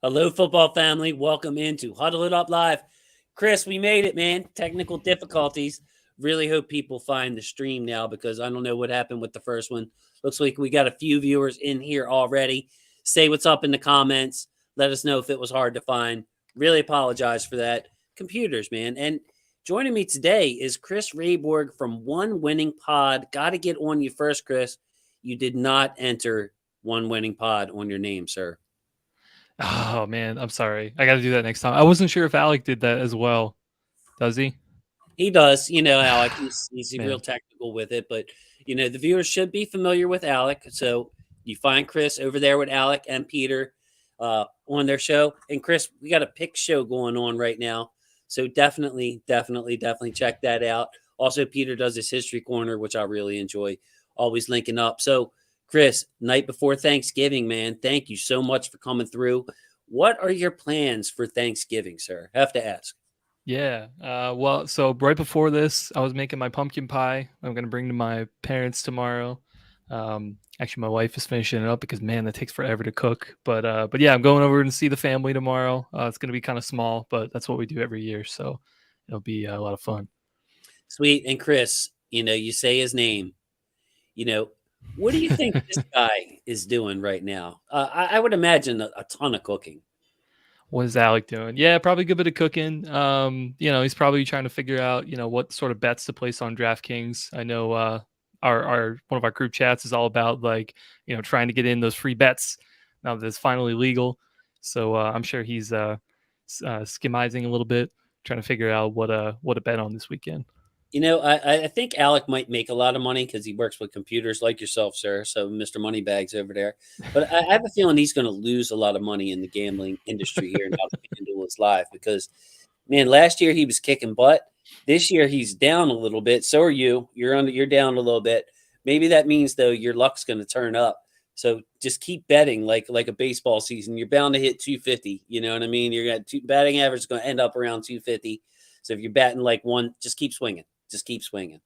Hello, football family. Welcome into Huddle It Up Live. Chris, we made it, man. Technical difficulties. Really hope people find the stream now because I don't know what happened with the first one. Looks like we got a few viewers in here already. Say what's up in the comments. Let us know if it was hard to find. Really apologize for that. Computers, man. And joining me today is Chris Rayborg from One Winning Pod. Got to get on you first, Chris. You did not enter One Winning Pod on your name, sir. Oh man, I'm sorry. I got to do that next time. I wasn't sure if Alec did that as well. Does he? He does, Alec. He's real Man. technical with it, but the viewers should be familiar with Alec. So you find Chris over there with Alec and Peter on their show. And Chris, we got a pick show going on right now, so definitely check that out. Also, Peter does his history corner, which I really enjoy. Always linking up. So, Chris, night before Thanksgiving, man, thank you so much for coming through. What are your plans for Thanksgiving, sir? Have to ask. Yeah. Well, so right before this, I was making my pumpkin pie. I'm gonna bring to my parents tomorrow. Actually, my wife is finishing it up because man, that takes forever to cook. But yeah, I'm going over and see the family tomorrow. It's gonna be kind of small, but that's what we do every year, so it'll be a lot of fun. Sweet. And Chris, you say his name. You know, what do you think this guy is doing right now? I would imagine a ton of cooking. What is Alec doing? Yeah, probably a good bit of cooking. He's probably trying to figure out, what sort of bets to place on DraftKings. I know our one of our group chats is all about like, trying to get in those free bets now that it's finally legal. So I'm sure he's schemizing a little bit, trying to figure out what to bet on this weekend. I think Alec might make a lot of money because he works with computers like yourself, sir. So Mr. Moneybags over there. But I have a feeling he's going to lose a lot of money in the gambling industry here now that FanDuel is live because, man, last year he was kicking butt. This year he's down a little bit. So are you. You're down a little bit. Maybe that means though your luck's going to turn up. So just keep betting like a baseball season. You're bound to hit 250. You know what I mean? You're got batting average is going to end up around 250. So if you're batting like one, just keep swinging. Just keep swinging.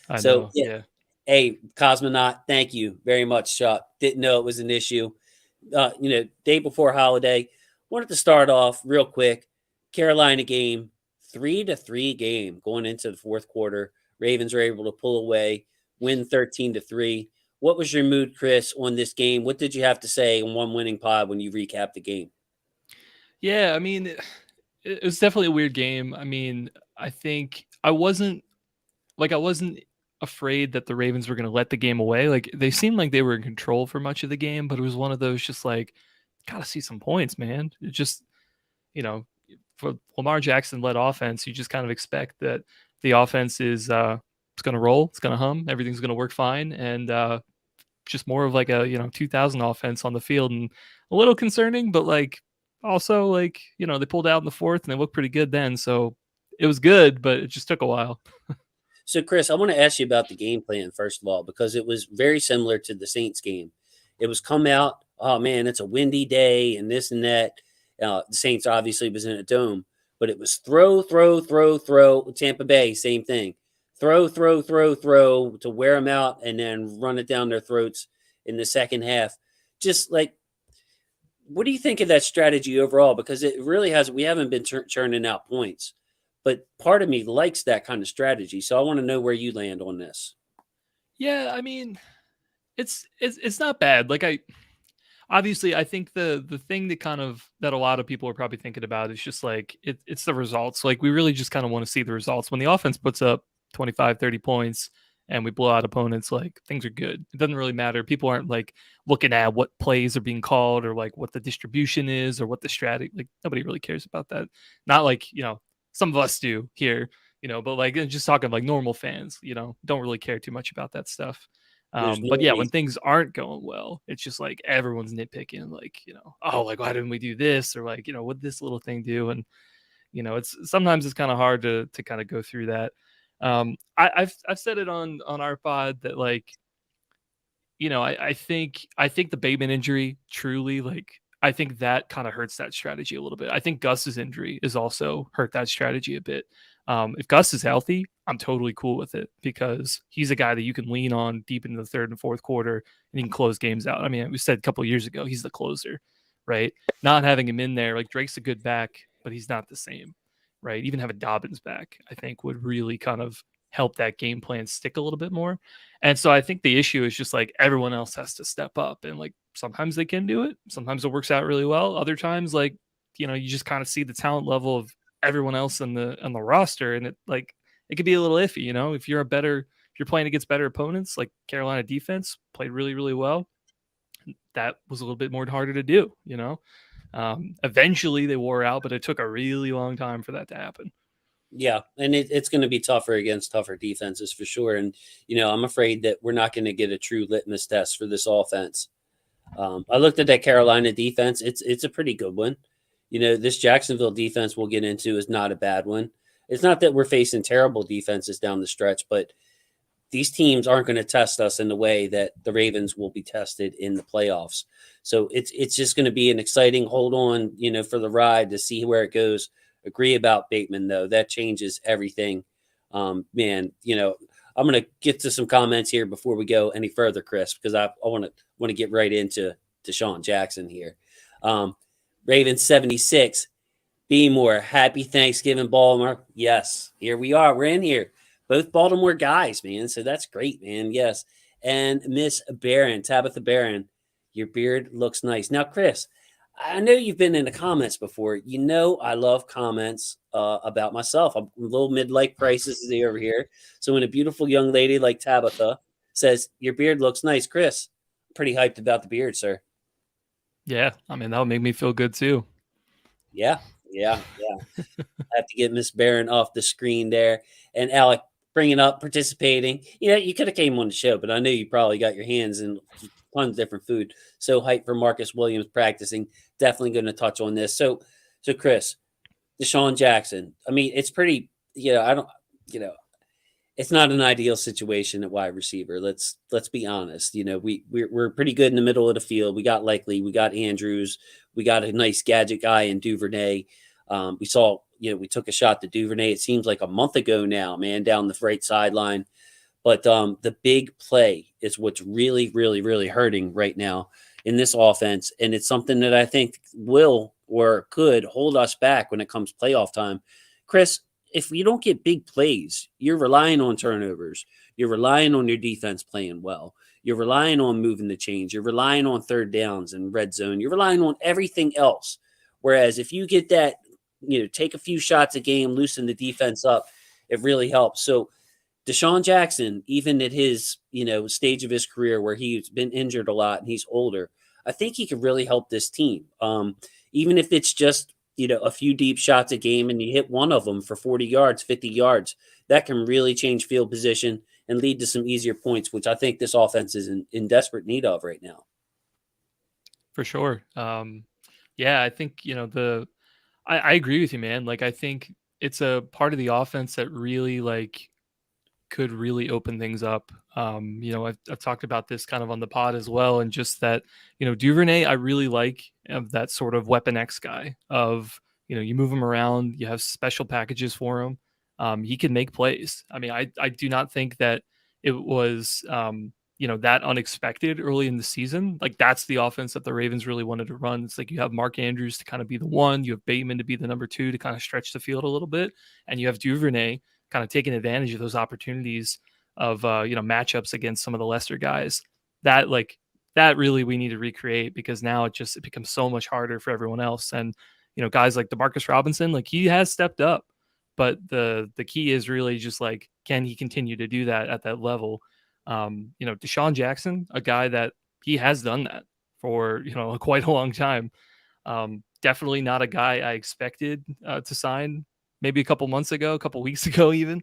I So, know, yeah. yeah. Hey, Cosmonaut, thank you very much, Chuck. Didn't know it was an issue. Day before holiday, wanted to start off real quick. Carolina game, 3-3 game going into the fourth quarter. Ravens are able to pull away, win 13-3. What was your mood, Chris, on this game? What did you have to say on One Winning Pod when you recapped the game? Yeah, I mean, it was definitely a weird game. I mean, I think I wasn't afraid that the Ravens were going to let the game away. Like they seemed like they were in control for much of the game, but it was one of those just like gotta see some points, man. It just you know for Lamar Jackson led offense, you just kind of expect that the offense is it's going to roll, it's going to hum, everything's going to work fine, and just more of like a 2000 offense on the field, and a little concerning, but like also like they pulled out in the fourth and they looked pretty good then, so it was good, but it just took a while. So, Chris, I want to ask you about the game plan, first of all, because it was very similar to the Saints game. It was come out, oh man, it's a windy day and this and that. The Saints obviously was in a dome, but it was throw. Tampa Bay, same thing. Throw to wear them out and then run it down their throats in the second half. Just like, what do you think of that strategy overall? Because it really has, we haven't been churning out points, but part of me likes that kind of strategy. So I want to know where you land on this. Yeah, I mean, it's not bad. Like I obviously I think the thing that kind of that a lot of people are probably thinking about is just like it's the results. Like we really just kind of want to see the results. When the offense puts up 25, 30 points and we blow out opponents, like things are good. It doesn't really matter. People aren't like looking at what plays are being called or like what the distribution is or what the strategy, like nobody really cares about that. Not like, some of us do here, but like just talking like normal fans, don't really care too much about that stuff. There's no But yeah, when reason. things aren't going well, it's just like everyone's nitpicking, like, oh, like why didn't we do this? Or like, what this little thing do? And it's sometimes it's kind of hard to kind of go through that. I've said it on our pod that like, I think the Bateman injury truly like I think that kind of hurts that strategy a little bit. I think Gus's injury is also hurt that strategy a bit. If Gus is healthy, I'm totally cool with it because he's a guy that you can lean on deep into the third and fourth quarter and he can close games out. I mean, we said a couple of years ago he's the closer. right? Not having him in there, like Drake's a good back, but he's not the same, right? Even having Dobbins back, I think would really kind of help that game plan stick a little bit more. And so I think the issue is just like everyone else has to step up, and like sometimes they can do it, sometimes it works out really well, other times like you just kind of see the talent level of everyone else on the roster, and it could be a little iffy, if you're playing against better opponents, like Carolina defense played really, really well. That was a little bit more harder to do. Eventually they wore out, but it took a really long time for that to happen. Yeah, and it's going to be tougher against tougher defenses for sure. And I'm afraid that we're not going to get a true litmus test for this offense. I looked at that Carolina defense; it's a pretty good one. This Jacksonville defense we'll get into is not a bad one. It's not that we're facing terrible defenses down the stretch, but these teams aren't going to test us in the way that the Ravens will be tested in the playoffs. So it's just going to be an exciting hold on, for the ride to see where it goes. Agree about Bateman though. That changes everything. Man, I'm going to get to some comments here before we go any further, Chris, because I want to get right into Deshaun Jackson here. Ravens 76. Be more. Happy Thanksgiving, Baltimore. Yes, here we are. We're in here. Both Baltimore guys, man. So that's great, man. Yes. And Miss Barron, Tabitha Barron, your beard looks nice. Now, Chris, I know you've been in the comments before. I love comments about myself. I'm a little midlife crisis over here. So when a beautiful young lady like Tabitha says, your beard looks nice, Chris, I'm pretty hyped about the beard, sir. Yeah, I mean, that would make me feel good too. Yeah. I have to get Miss Barron off the screen there. And Alec, bringing up, participating. You could have came on the show, but I know you probably got your hands in tons of different food. So hype for Marcus Williams practicing. Definitely going to touch on this. So Chris, Deshaun Jackson. I mean, it's pretty. I don't. It's not an ideal situation at wide receiver. Let's be honest. We're pretty good in the middle of the field. We got Likely, we got Andrews, we got a nice gadget guy in Duvernay. We saw, we took a shot to Duvernay. It seems like a month ago now, man, down the right sideline. But the big play is what's really, really, really hurting right now in this offense. And it's something that I think will or could hold us back when it comes playoff time. Chris, if you don't get big plays, you're relying on turnovers. You're relying on your defense playing well. You're relying on moving the chains. You're relying on third downs and red zone. You're relying on everything else. Whereas if you get that, take a few shots a game, loosen the defense up, it really helps. So Deshaun Jackson, even at his, stage of his career where he's been injured a lot and he's older, I think he could really help this team. Even if it's just, a few deep shots a game and you hit one of them for 40 yards, 50 yards, that can really change field position and lead to some easier points, which I think this offense is in desperate need of right now. For sure. Yeah, I think, I agree with you, man. Like, I think it's a part of the offense that really could really open things up. I've talked about this kind of on the pod as well, and just that, Duvernay, I really like that sort of Weapon X guy of, you move him around, you have special packages for him. He can make plays. I mean, I do not think that it was, that unexpected early in the season. Like, that's the offense that the Ravens really wanted to run. It's like you have Mark Andrews to kind of be the one, you have Bateman to be the number two to kind of stretch the field a little bit, and you have Duvernay kind of taking advantage of those opportunities of matchups against some of the lesser guys. That really we need to recreate, because now it becomes so much harder for everyone else. And guys like DeMarcus Robinson, like, he has stepped up, but the key is really just like, can he continue to do that at that level? Deshaun Jackson, a guy that he has done that for quite a long time. Definitely not a guy I expected to sign maybe a couple months ago, a couple weeks ago even.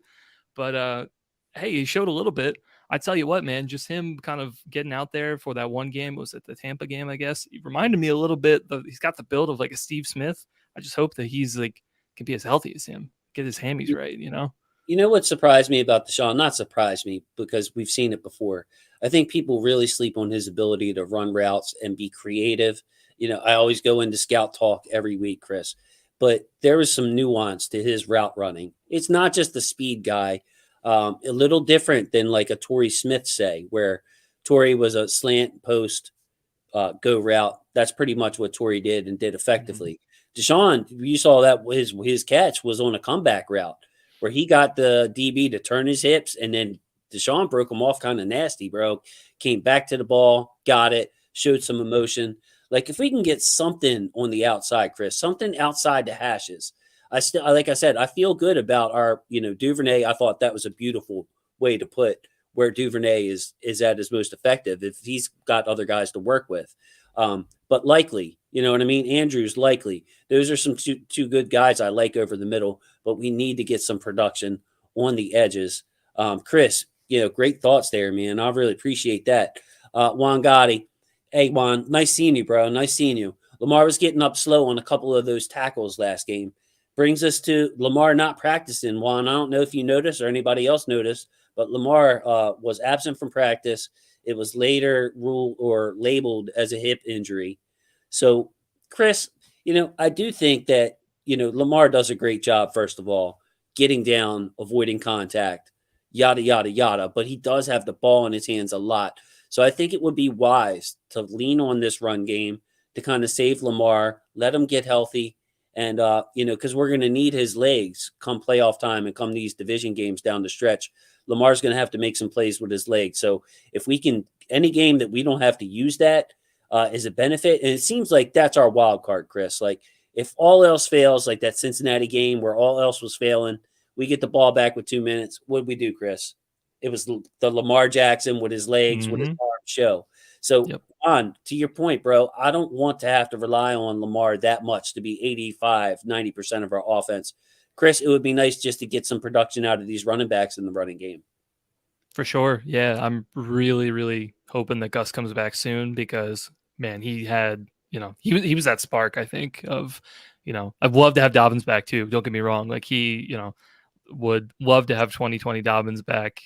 But hey, he showed a little bit. I tell you what, man, just him kind of getting out there for that one game, was it the Tampa game, I guess? He reminded me a little bit he's got the build of like a Steve Smith. I just hope that he's can be as healthy as him, get his hammies right. You know what surprised me about Deshaun? Not surprised me, because we've seen it before. I think people really sleep on his ability to run routes and be creative. I always go into scout talk every week, Chris, but there was some nuance to his route running. It's not just the speed guy. A little different than like a Torrey Smith, say, where Torrey was a slant post, go route. That's pretty much what Torrey did and did Mhm. effectively. Deshaun, you saw that his catch was on a comeback route where he got the DB to turn his hips, and then Deshaun broke him off kind of nasty, bro. Came back to the ball, got it, showed some emotion. Like if we can get something on the outside, Chris, something outside the hashes. I still, like I said, I feel good about our, Duvernay. I thought that was a beautiful way to put where Duvernay is at his most effective if he's got other guys to work with. But likely, you know what I mean? Andrews likely. Those are some two good guys I like over the middle, but we need to get some production on the edges. Chris, great thoughts there, man. I really appreciate that. Juan Gotti. Hey, Juan, nice seeing you, bro. Nice seeing you. Lamar was getting up slow on a couple of those tackles last game. Brings us to Lamar not practicing. Juan, I don't know if you noticed or anybody else noticed, but Lamar was absent from practice. It was later ruled or labeled as a hip injury. So, Chris, I do think that, Lamar does a great job, first of all, getting down, avoiding contact, yada, yada, yada. But he does have the ball in his hands a lot. So I think it would be wise to lean on this run game to kind of save Lamar, let him get healthy. And, because we're going to need his legs come playoff time and come these division games down the stretch. Lamar's going to have to make some plays with his legs. So if we can, any game that we don't have to use that is a benefit. And it seems like that's our wild card, Chris. Like if all else fails, like that Cincinnati game where all else was failing, we get the ball back with 2 minutes. What did we do, Chris? It was the Lamar Jackson with his legs, with his Mhm. arm show. So Yep. on to your point, bro, I don't want to have to rely on Lamar that much to be 85, 90% of our offense. Chris, it would be nice just to get some production out of these running backs in the running game. For sure. Yeah, I'm really, really hoping that Gus comes back soon because man, he had, he was that spark, I think, of, I'd love to have Dobbins back too. Don't get me wrong. Like he, would love to have 2020 Dobbins back.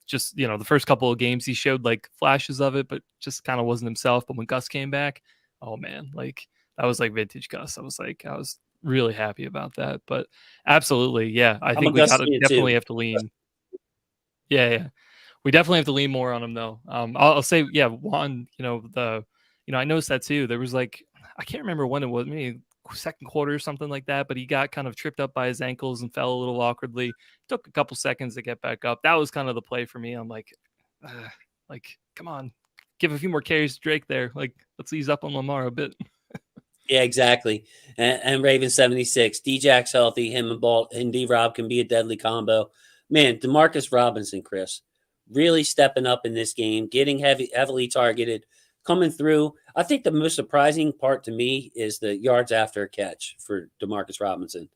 Just, the first couple of games he showed like flashes of it, but just kind of wasn't himself. But when Gus came back, oh man, like that was like vintage Gus. I was really happy about that. But absolutely, yeah, I I'm a think we Gus gotta fan definitely too. have to lean. Yeah, yeah. We definitely have to lean more on him though. I'll say, yeah, Juan, I noticed that too. There was like, I can't remember when it was, maybe second quarter or something like that, but he got kind of tripped up by his ankles and fell a little awkwardly. Took a couple seconds to get back up. That was kind of the play for me. I'm uh, like, come on, give a few more carries to Drake there. Like, let's ease up on Lamar a bit. Yeah, exactly. And Raven 76. D-Jack's healthy. Him and Ball and D-Rob can be a deadly combo. Man, Demarcus Robinson, Chris, really stepping up in this game, getting heavily targeted, coming through. I think the most surprising part to me is the yards after a catch for Demarcus Robinson.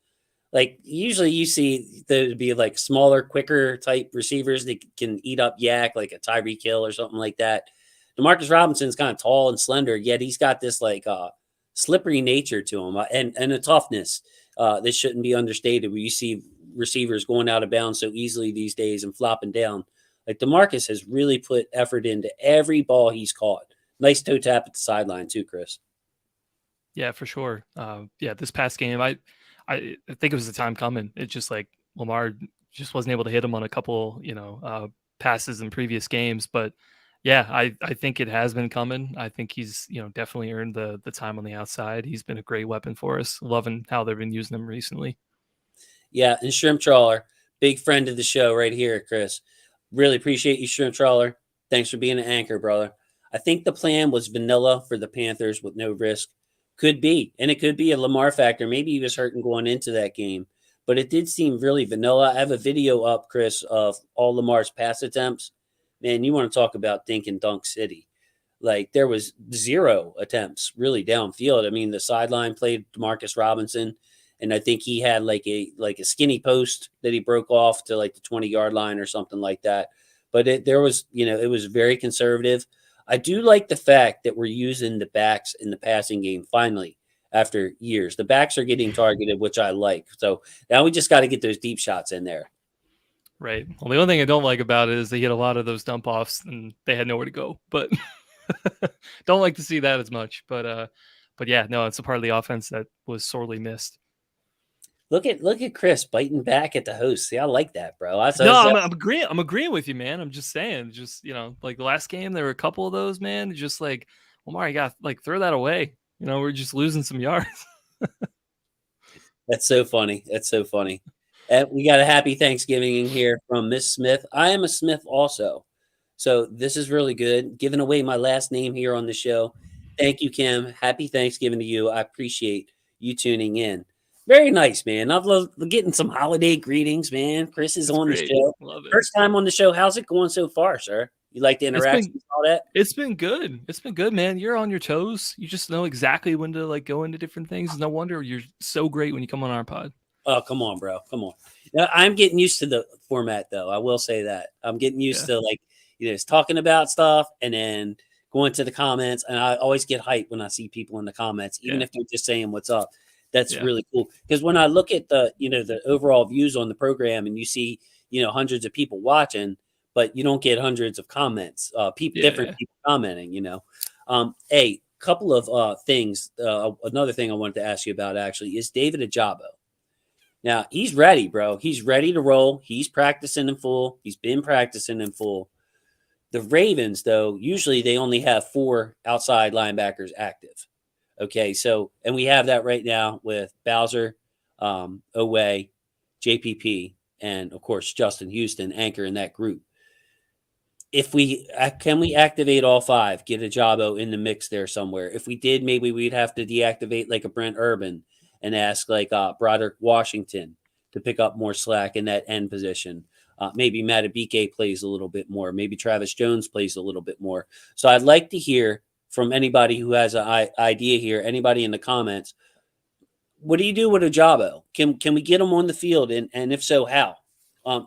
Like usually you see there be like smaller, quicker type receivers that can eat up yak, like a Tyreek Hill or something like that. Demarcus Robinson's kind of tall and slender, yet he's got this like slippery nature to him and a toughness that shouldn't be understated. Where you see receivers going out of bounds so easily these days and flopping down. Like Demarcus has really put effort into every ball he's caught. Nice toe tap at the sideline too, Chris. Yeah, for sure. Yeah, this past game, I think it was the time coming. It's just like Lamar just wasn't able to hit him on a couple, passes in previous games. But yeah, I think it has been coming. I think he's, definitely earned the time on the outside. He's been a great weapon for us. Loving how they've been using him recently. Yeah, and Shrimp Trawler, big friend of the show right here, Chris. Really appreciate you, Shrimp Trawler. Thanks for being an anchor, brother. I think the plan was vanilla for the Panthers with no risk. Could be, and it could be a Lamar factor. Maybe he was hurting going into that game, but it did seem really vanilla. I have a video up, Chris, of all Lamar's pass attempts. Man, you want to talk about Dink and Dunk City. Like there was zero attempts really downfield. I mean, the sideline played Demarcus Robinson, and I think he had like a skinny post that he broke off to like the 20-yard line or something like that. But there was, it was very conservative. I do like the fact that we're using the backs in the passing game finally after years. The backs are getting targeted, which I like. So now we just got to get those deep shots in there. Right. Well, the only thing I don't like about it is they hit a lot of those dump offs and they had nowhere to go. But don't like to see that as much. But yeah, no, it's a part of the offense that was sorely missed. Look at Chris biting back at the host. See, I like that, bro. No, I'm agreeing. I'm agreeing with you, man. I'm just saying, like the last game, there were a couple of those, man. Just like Omar, you got like throw that away. You know, we're just losing some yards. That's so funny. That's so funny. And we got a happy Thanksgiving in here from Miss Smith. I am a Smith also. So this is really good. Giving away my last name here on the show. Thank you, Kim. Happy Thanksgiving to you. I appreciate you tuning in. Very nice, man. I've loved getting some holiday greetings, man. Chris is That's on the great. show. Love it. First time on the show. How's it going so far, sir? You like the It's interactions, been all that? it's been good. It's been good, man. You're on your toes. You just know exactly when to like go into different things. No wonder you're so great when you come on our pod. Oh, come on, bro. Come on. Now, I'm getting used to the format, though. I will say that. I'm getting used Yeah. to, like, just talking about stuff and then going to the comments. And I always get hyped when I see people in the comments, even Yeah. if they're just saying what's up. That's Yeah. really cool. Because when I look at the overall views on the program and you see, hundreds of people watching, but you don't get hundreds of comments, different Yeah. people commenting. A couple of things. Another thing I wanted to ask you about actually is David Ajabo. Now he's ready, bro. He's ready to roll. He's practicing in full. He's been practicing in full. The Ravens, though, usually they only have 4 outside linebackers active. Okay, so and we have that right now with Bowser, Owe, JPP, and of course Justin Houston anchor in that group. If we can we activate all 5, get a Jabo in the mix there somewhere. If we did, maybe we'd have to deactivate like a Brent Urban and ask like Broderick Washington to pick up more slack in that end position. Maybe Matabike plays a little bit more. Maybe Travis Jones plays a little bit more. So I'd like to hear from anybody who has an idea here, anybody in the comments. What do you do with a Jabo? Can we get him on the field? And if so, how?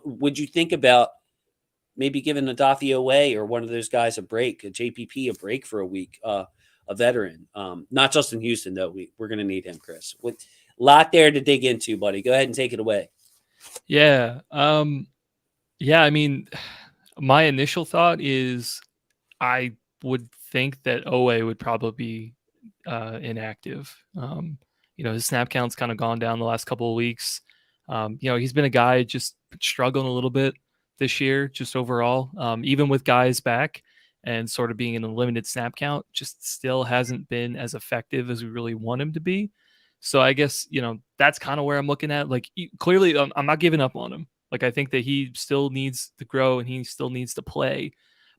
Would you think about maybe giving Adafi away or one of those guys a break, a JPP a break for a week, a veteran? Not Justin Houston, though. We're going to need him, Chris. With a lot there to dig into, buddy. Go ahead and take it away. Yeah. Yeah, I mean, my initial thought is I would think that Owe would probably be inactive. His snap count's kind of gone down the last couple of weeks. He's been a guy just struggling a little bit this year, just overall. Even with guys back and sort of being in a limited snap count, just still hasn't been as effective as we really want him to be. So I guess, that's kind of where I'm looking at. Like, clearly, I'm not giving up on him. Like, I think that he still needs to grow and he still needs to play.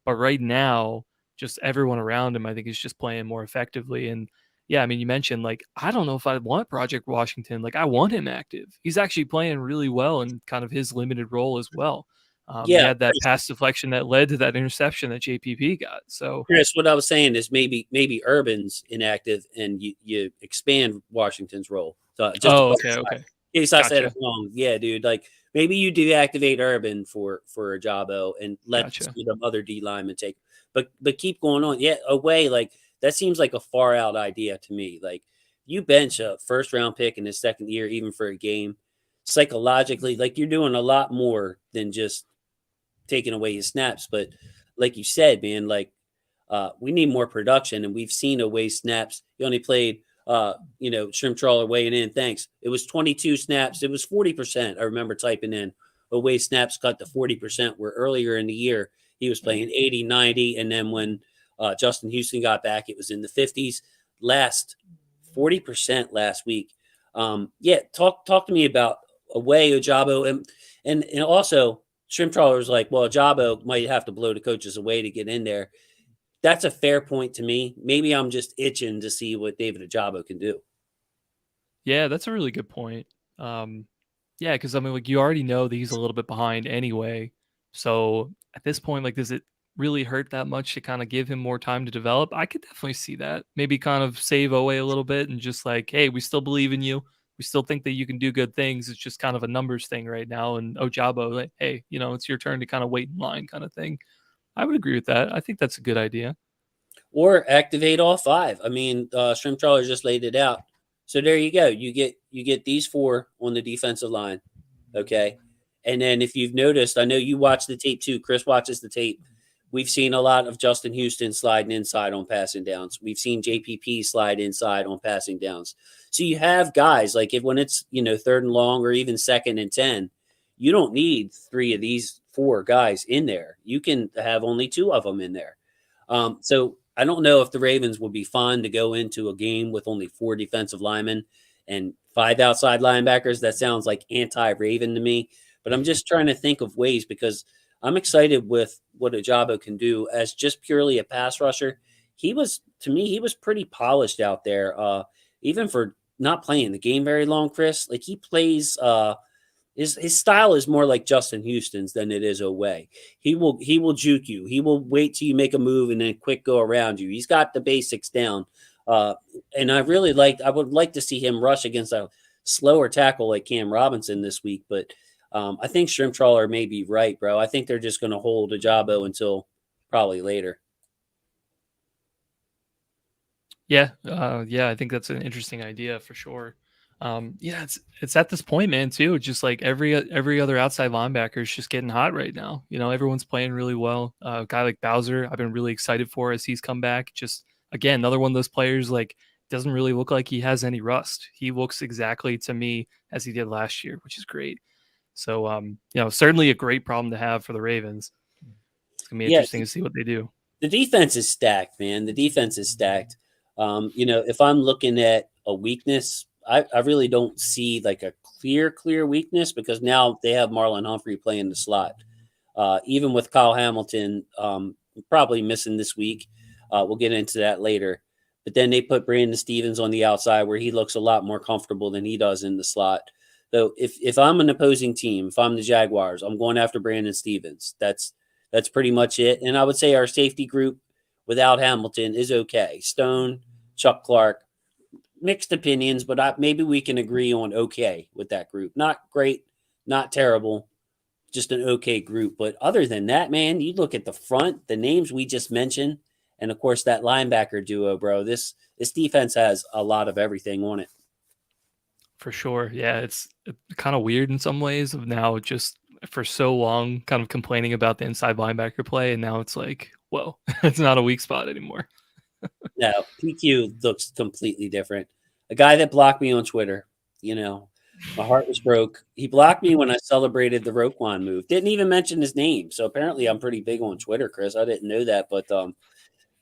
But right now, just everyone around him, I think, is just playing more effectively. And yeah, I mean, you mentioned like, I don't know if I want Project Washington. Like, I want him active. He's actually playing really well in kind of his limited role as well. He Yeah, had that pass deflection that led to that interception that JPP got. So, Chris, what I was saying is maybe Urban's inactive and you expand Washington's role. So just to okay, clarify, okay, in case I said it gotcha, wrong. Yeah, dude. Like maybe you deactivate Urban for a Jabo and let some gotcha. of the other D linemen take. But keep going on. Yeah, away like that seems like a far out idea to me. Like you bench a first round pick in his second year, even for a game, psychologically, like you're doing a lot more than just taking away his snaps. But like you said, man, like we need more production, and we've seen away snaps. He only played, shrimp trawler weighing in. Thanks. It was 22 snaps. It was 40%. I remember typing in away snaps cut to 40%. Where earlier in the year he was playing 80, 90, and then when Justin Houston got back, it was in the 50s. Last 40% last week. Yeah, talk to me about away Ojabo and also shrimp trawler was like, well, Jabo might have to blow the coaches away to get in there. That's a fair point to me. Maybe I'm just itching to see what David Ajabo can do. Yeah, that's a really good point. Yeah, because I mean, like you already know that he's a little bit behind anyway. So at this point, like, does it really hurt that much to kind of give him more time to develop? I could definitely see that. Maybe kind of save Owe a little bit and just like, hey, we still believe in you. We still think that you can do good things. It's just kind of a numbers thing right now. And Ojabo, like, hey, it's your turn to kind of wait in line, kind of thing. I would agree with that. I think that's a good idea. Or activate all 5. I mean, shrimp trawler just laid it out. So there you go. You get these 4 on the defensive line. Okay. And then if you've noticed, I know you watch the tape too. Chris watches the tape. We've seen a lot of Justin Houston sliding inside on passing downs. We've seen JPP slide inside on passing downs. So you have guys like if when it's, third and long or even second and 10, you don't need 3 of these 4 guys in there. You can have only 2 of them in there. So I don't know if the Ravens would be fun to go into a game with only 4 defensive linemen and 5 outside linebackers. That sounds like anti-Raven to me, but I'm just trying to think of ways because I'm excited with what Ajabo can do as just purely a pass rusher. He was to me, he was pretty polished out there. Even for not playing the game very long, Chris. Like he plays his style is more like Justin Houston's than it is Oweh. He will juke you. He will wait till you make a move and then quick go around you. He's got the basics down. Uh, and I would like to see him rush against a slower tackle like Cam Robinson this week. But I think Shrimp Trawler may be right, bro. I think they're just going to hold Ajabo until probably later. Yeah, yeah, I think that's an interesting idea for sure. Yeah, it's at this point, man, too. Just like every other outside linebacker is just getting hot right now. You know, everyone's playing really well. A guy like Bowser, I've been really excited for as he's come back. Just again, another one of those players like doesn't really look like he has any rust. He looks exactly to me as he did last year, which is great. So, certainly a great problem to have for the Ravens. It's gonna be Yeah, interesting to see what they do. the defense is stacked, man. The defense is stacked. If I'm looking at a weakness, I really don't see like a clear weakness because now they have Marlon Humphrey playing the slot. Even with Kyle Hamilton probably missing this week. We'll get into that later. But then they put Brandon Stevens on the outside where he looks a lot more comfortable than he does in the slot. So if I'm an opposing team, if I'm the Jaguars, I'm going after Brandon Stevens. That's pretty much it. And I would say our safety group without Hamilton is okay. Stone, Chuck Clark, mixed opinions, but maybe we can agree on okay with that group. Not great, not terrible, just an okay group. But other than that, man, you look at the front, the names we just mentioned, and of course that linebacker duo, bro. This defense has a lot of everything on it. For sure. Yeah, it's kind of weird in some ways of now just for so long kind of complaining about the inside linebacker play, and now it's like, whoa, it's not a weak spot anymore. No, PQ looks completely different. A guy that blocked me on Twitter, my heart was broke. He blocked me when I celebrated the Roquan move. Didn't even mention his name. So apparently I'm pretty big on Twitter, Chris. I didn't know that, but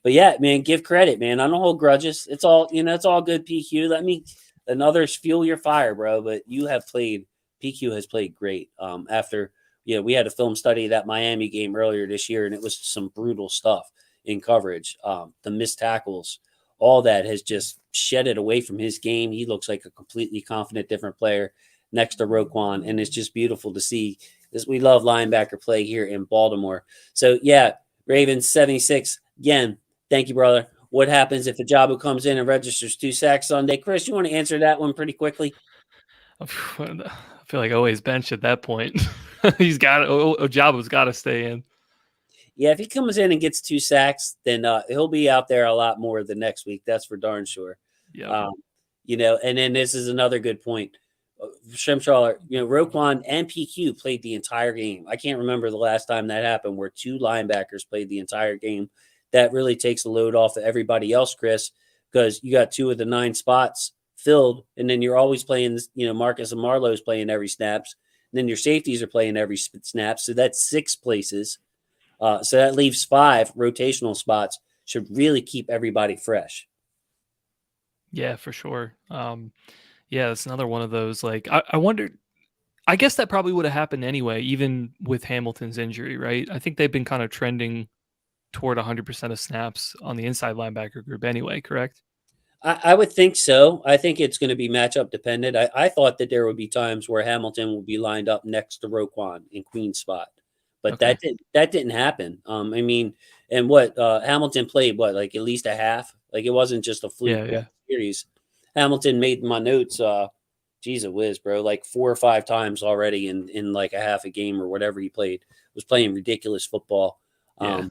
yeah, man, give credit, man. I don't hold grudges. It's all, it's all good, PQ. Let me and others fuel your fire, bro. But PQ has played great. After, we had a film study of that Miami game earlier this year, and it was some brutal stuff in coverage. The missed tackles, all that has just shedded away from his game. He looks like a completely confident, different player next to Roquan, and it's just beautiful to see. This we love linebacker play here in Baltimore. So yeah, Ravens 76 again. Thank you, brother. What happens if Ajabu comes in and registers 2 sacks Sunday? Chris, you want to answer that one pretty quickly? I feel like always bench at that point. He's got Ojabo's got to stay in. Yeah, if he comes in and gets 2 sacks, then he'll be out there a lot more the next week. That's for darn sure. Yeah. And then this is another good point. Shrimp Trawler, Roquan and PQ played the entire game. I can't remember the last time that happened where 2 linebackers played the entire game. That really takes the load off of everybody else, Chris, because you got 2 of the 9 spots filled, and then you're always playing, Marcus and Marlowe's playing every snaps. And then your safeties are playing every snap. So that's 6 places. So that leaves 5 rotational spots. Should really keep everybody fresh. Yeah, for sure. Yeah, it's another one of those. Like, I wondered. I guess that probably would have happened anyway, even with Hamilton's injury, right? I think they've been kind of trending toward 100% of snaps on the inside linebacker group anyway, correct? I would think so. I think it's going to be matchup dependent. I thought that there would be times where Hamilton would be lined up next to Roquan in Queen's spot, but Okay. that didn't happen. I mean, and what Hamilton played, like at least a half. Like it wasn't just a fluke Yeah. series. Hamilton made my notes. Geez, a whiz, bro! Like 4 or 5 times already in like a half a game or whatever he played. Was playing ridiculous football. Yeah.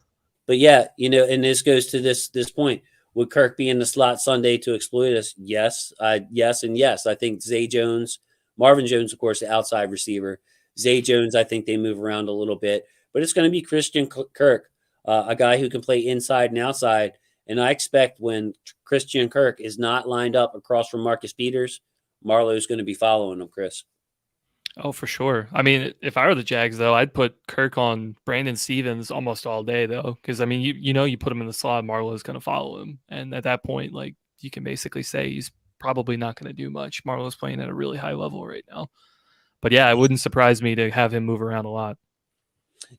But yeah, and this goes to this point. Would Kirk be in the slot Sunday to exploit us? Yes. Yes, and yes. I think Zay Jones, Marvin Jones, of course, the outside receiver. Zay Jones, I think they move around a little bit, but it's going to be Christian Kirk, a guy who can play inside and outside. And I expect when Christian Kirk is not lined up across from Marcus Peters, Marlowe's going to be following him, Chris. Oh, for sure. I mean, if I were the Jags, though, I'd put Kirk on Brandon Stevens almost all day, though, because I mean, you put him in the slot, Marlowe's going to follow him, and at that point, like you can basically say he's probably not going to do much. Marlowe's playing at a really high level right now, but yeah, it wouldn't surprise me to have him move around a lot.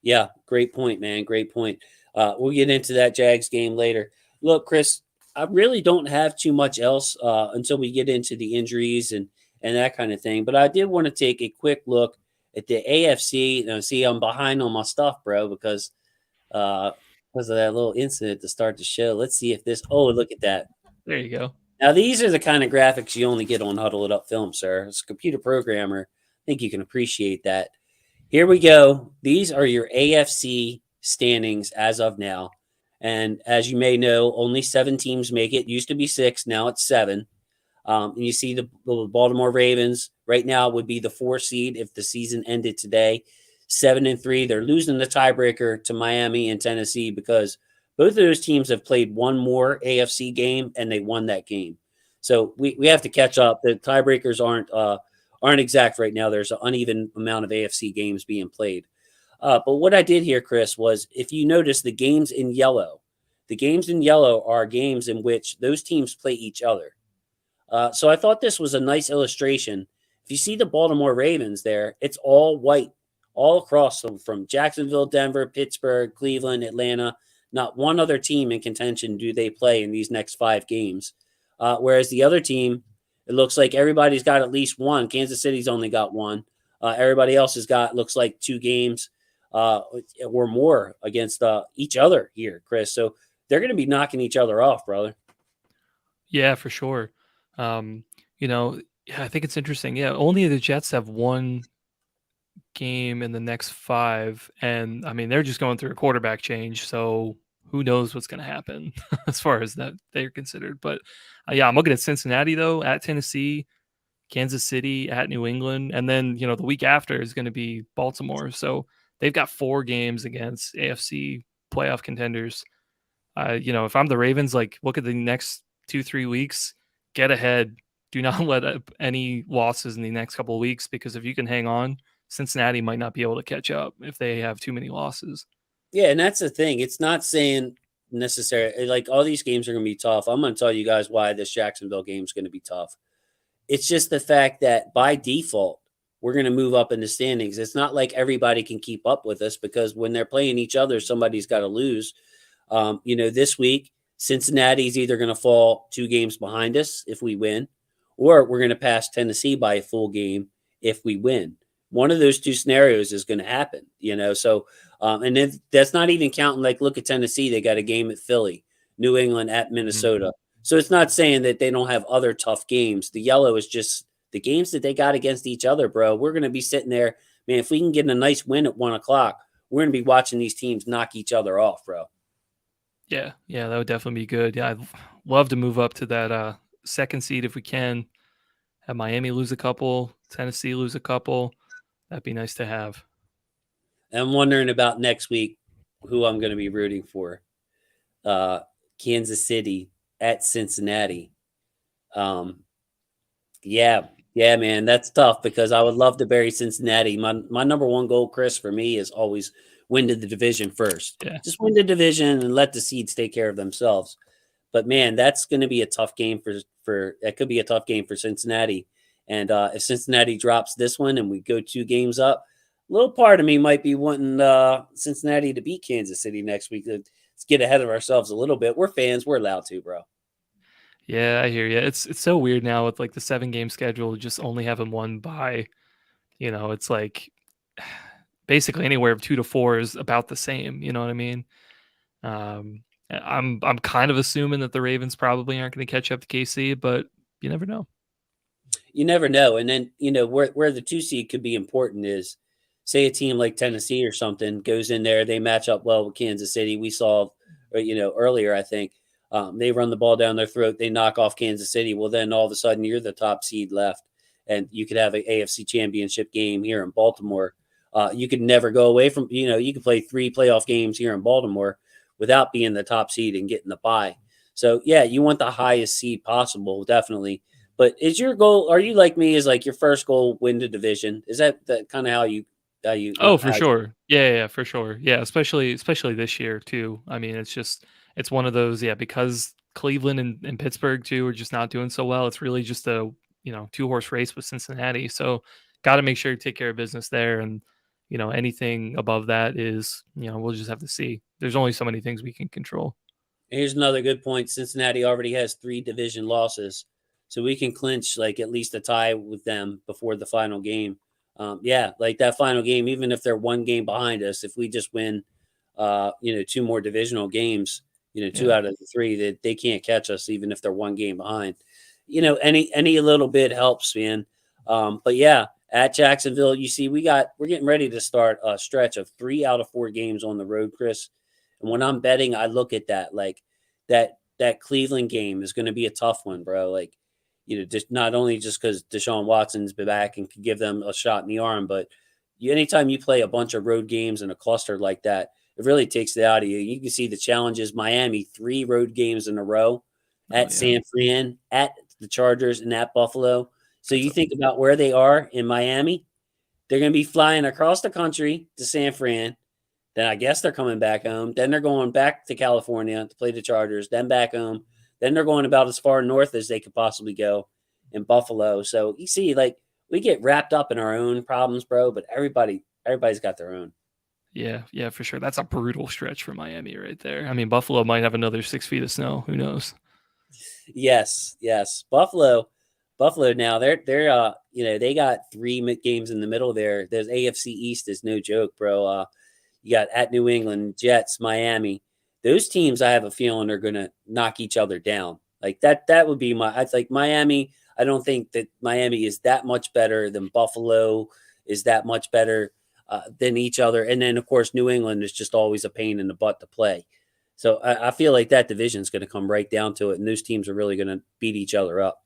Yeah, great point, man. Great point. We'll get into that Jags game later. Look, Chris, I really don't have too much else until we get into the injuries and that kind of thing. But I did want to take a quick look at the AFC. Now, see, I'm behind on my stuff, bro, uh, because of that little incident to start the show. Let's see if this. Oh, look at that. There you go. Now, these are the kind of graphics you only get on Huddle It Up Film, sir. As a computer programmer, I think you can appreciate that. Here we go. These are your AFC standings as of now. And as you may know, only 7 teams make it. Used to be 6, now it's 7. And you see the Baltimore Ravens right now would be the 4 seed if the season ended today. 7-3. They're losing the tiebreaker to Miami and Tennessee because both of those teams have played one more AFC game and they won that game. So we have to catch up. The tiebreakers aren't exact right now. There's an uneven amount of AFC games being played. But what I did here, Chris, was if you notice the games in yellow are games in which those teams play each other. So I thought this was a nice illustration. If you see the Baltimore Ravens there, it's all white, all across them from Jacksonville, Denver, Pittsburgh, Cleveland, Atlanta. Not one other team in contention do they play in these next 5 games. Whereas the other team, it looks like everybody's got at least one. Kansas City's only got one. Everybody else has got, looks like 2 games or more against each other here, Chris. So they're going to be knocking each other off, brother. Yeah, for sure. Um, yeah, I think it's interesting. Yeah, only the Jets have one game in the next 5, and I mean they're just going through a quarterback change, so who knows what's going to happen as far as that they're considered. But yeah, I'm looking at Cincinnati though, at Tennessee, Kansas City, at New England, and then the week after is going to be Baltimore. So they've got 4 games against AFC playoff contenders. If I'm the Ravens, like look at the next 2-3 weeks, get ahead. Do not let up any losses in the next couple of weeks, because if you can hang on, Cincinnati might not be able to catch up if they have too many losses. Yeah, and that's the thing. It's not saying necessarily like all these games are going to be tough. I'm going to tell you guys why this Jacksonville game is going to be tough. It's just the fact that by default, we're going to move up in the standings. It's not like everybody can keep up with us because when they're playing each other, somebody's got to lose. This week, Cincinnati's either going to fall 2 games behind us if we win, or we're going to pass Tennessee by a full game if we win. One of those 2 scenarios is going to happen, So, and then that's not even counting, like, look at Tennessee. They got a game at Philly, New England at Minnesota. Mm-hmm. So it's not saying that they don't have other tough games. The yellow is just the games that they got against each other, bro. We're going to be sitting there, man. If we can get a nice win at 1:00, we're going to be watching these teams knock each other off, bro. Yeah, that would definitely be good. Yeah, I'd love to move up to that 2nd seed if we can. Have Miami lose a couple, Tennessee lose a couple. That'd be nice to have. I'm wondering about next week who I'm going to be rooting for. Kansas City at Cincinnati. Yeah, man, that's tough because I would love to bury Cincinnati. My number one goal, Chris, for me is always win the division first. Yeah. Just win the division and let the seeds take care of themselves. But man, that's going to be a tough game for that could be a tough game for Cincinnati. And if Cincinnati drops this one and we go 2 games up, a little part of me might be wanting Cincinnati to beat Kansas City next week. Let's get ahead of ourselves a little bit. We're fans. We're allowed to, bro. Yeah, I hear you. It's so weird now with like the 7-game schedule, just only having one bye. It's like basically anywhere of 2 to 4 is about the same. You know what I mean? I'm kind of assuming that the Ravens probably aren't going to catch up to KC, but you never know. You never know. And then, where the 2 seed could be important is, say a team like Tennessee or something goes in there, they match up well with Kansas City. We saw, earlier, I think, they run the ball down their throat, they knock off Kansas City. Well, then all of a sudden you're the top seed left, and you could have an AFC championship game here in Baltimore. You could never go away from, you could play 3 playoff games here in Baltimore without being the top seed and getting the bye. So, yeah, you want the highest seed possible, definitely. But is your goal? Are you like me? Is like your first goal win the division? Is that kind of how you Oh, for how you, sure. Yeah, for sure. Yeah, especially this year too. I mean, it's one of those, yeah, because Cleveland and Pittsburgh too are just not doing so well. It's really just a, two-horse race with Cincinnati. So got to make sure you take care of business there, and anything above that is, we'll just have to see. There's only so many things we can control. Here's another good point. Cincinnati already has 3 division losses, so we can clinch like at least a tie with them before the final game. Yeah, like that final game, even if they're 1 game behind us, if we just win, 2 more divisional games, two Yeah. out of the three, that they can't catch us, even if they're 1 game behind. Any little bit helps, man. But yeah, at Jacksonville, you see, we're getting ready to start a stretch of 3 out of 4 games on the road, Chris. And when I'm betting, I look at that like that Cleveland game is going to be a tough one, bro. Like, just not only just because Deshaun Watson's been back and can give them a shot in the arm, but anytime you play a bunch of road games in a cluster like that, it really takes it out of you. You can see the challenges. Miami, 3 road games in a row Oh at yeah. San Fran, at the Chargers, and at Buffalo. So That's you a think about where they are in Miami. They're going to be flying across the country to San Fran. Then I guess they're coming back home. Then they're going back to California to play the Chargers. Then back home. Then they're going about as far north as they could possibly go in Buffalo. So you see, like we get wrapped up in our own problems, bro. But everybody's got their own. yeah, for sure. That's a brutal stretch for Miami right there. I mean, Buffalo might have another 6 feet of snow. Who knows? Yes, yes. Buffalo. Now they're they got 3 games in the middle there. There's AFC East is no joke, bro. You got at New England, Jets, Miami. Those teams, I have a feeling, are going to knock each other down. Like that. That would be my. I like Miami. I don't think that Miami is that much better than Buffalo. Is that much better than each other? And then of course New England is just always a pain in the butt to play. So I feel like that division is going to come right down to it, and those teams are really going to beat each other up.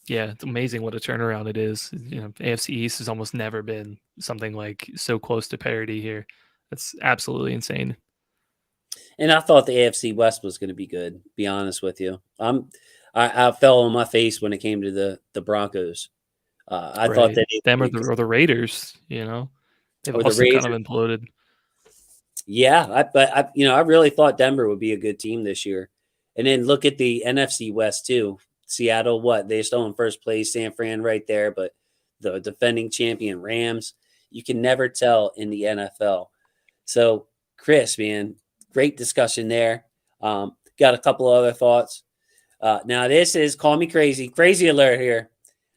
Yeah, it's amazing what a turnaround it is. AFC East has almost never been something like so close to parity here. That's absolutely insane. And I thought the AFC West was going to be good. Be honest with you, I fell on my face when it came to the Broncos. I thought Right. that it would Them be or a good, or the Raiders, they've or the also kind Raiders. of imploded. Yeah, I really thought Denver would be a good team this year. And then look at the NFC West too. Seattle, what they're still in first place. San Fran right there, but the defending champion Rams. You can never tell in the NFL. So, Chris, man, great discussion there. Got a couple of other thoughts. Now, this is call me crazy, crazy alert here.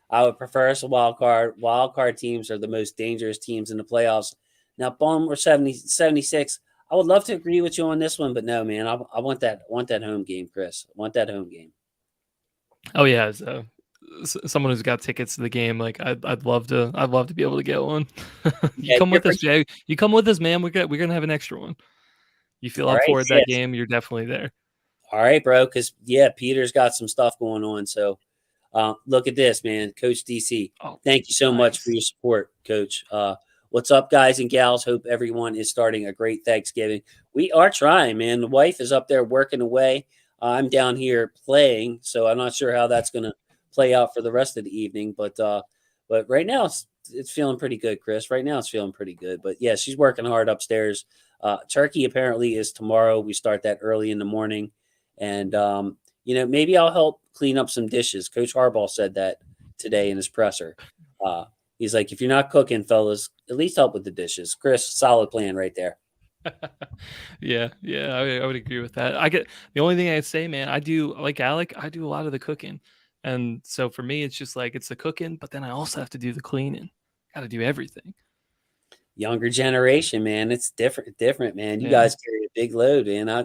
I would prefer us a wild card. Wild card teams are the most dangerous teams in the playoffs. Now, Baltimore 76. I would love to agree with you on this one, but no, man. I want that home game, Chris. I want that home game. Oh yeah, as someone who's got tickets to the game, like I'd love to be able to get one. You Yeah, come you're with for us, Jay. You come with us, man. We're gonna have an extra one. You feel all up right. for it that Yes. game? You're definitely there. All right, bro. Because yeah, Peter's got some stuff going on. So look at this, man. Coach DC, Oh, thank you so much for nice. your support, Coach. What's up, guys and gals? Hope everyone is starting a great Thanksgiving. We are trying, man. The wife is up there working away. I'm down here playing, so I'm not sure how that's going to play out for the rest of the evening. But right now it's feeling pretty good, Chris. Right now it's feeling pretty good. But yeah, she's working hard upstairs. Turkey apparently is tomorrow. We start that early in the morning, and maybe I'll help clean up some dishes. Coach Harbaugh said that today in his presser. Uh, he's like, if you're not cooking, fellas, at least help with the dishes. Chris, solid plan right there. Yeah, I would agree with that. I get the only thing I'd say, man, I do like Alec, I do a lot of the cooking. And so for me, it's just like it's the cooking, but then I also have to do the cleaning. Got to do everything. Younger generation, man, it's different, man. You Yeah. guys carry a big load, man. I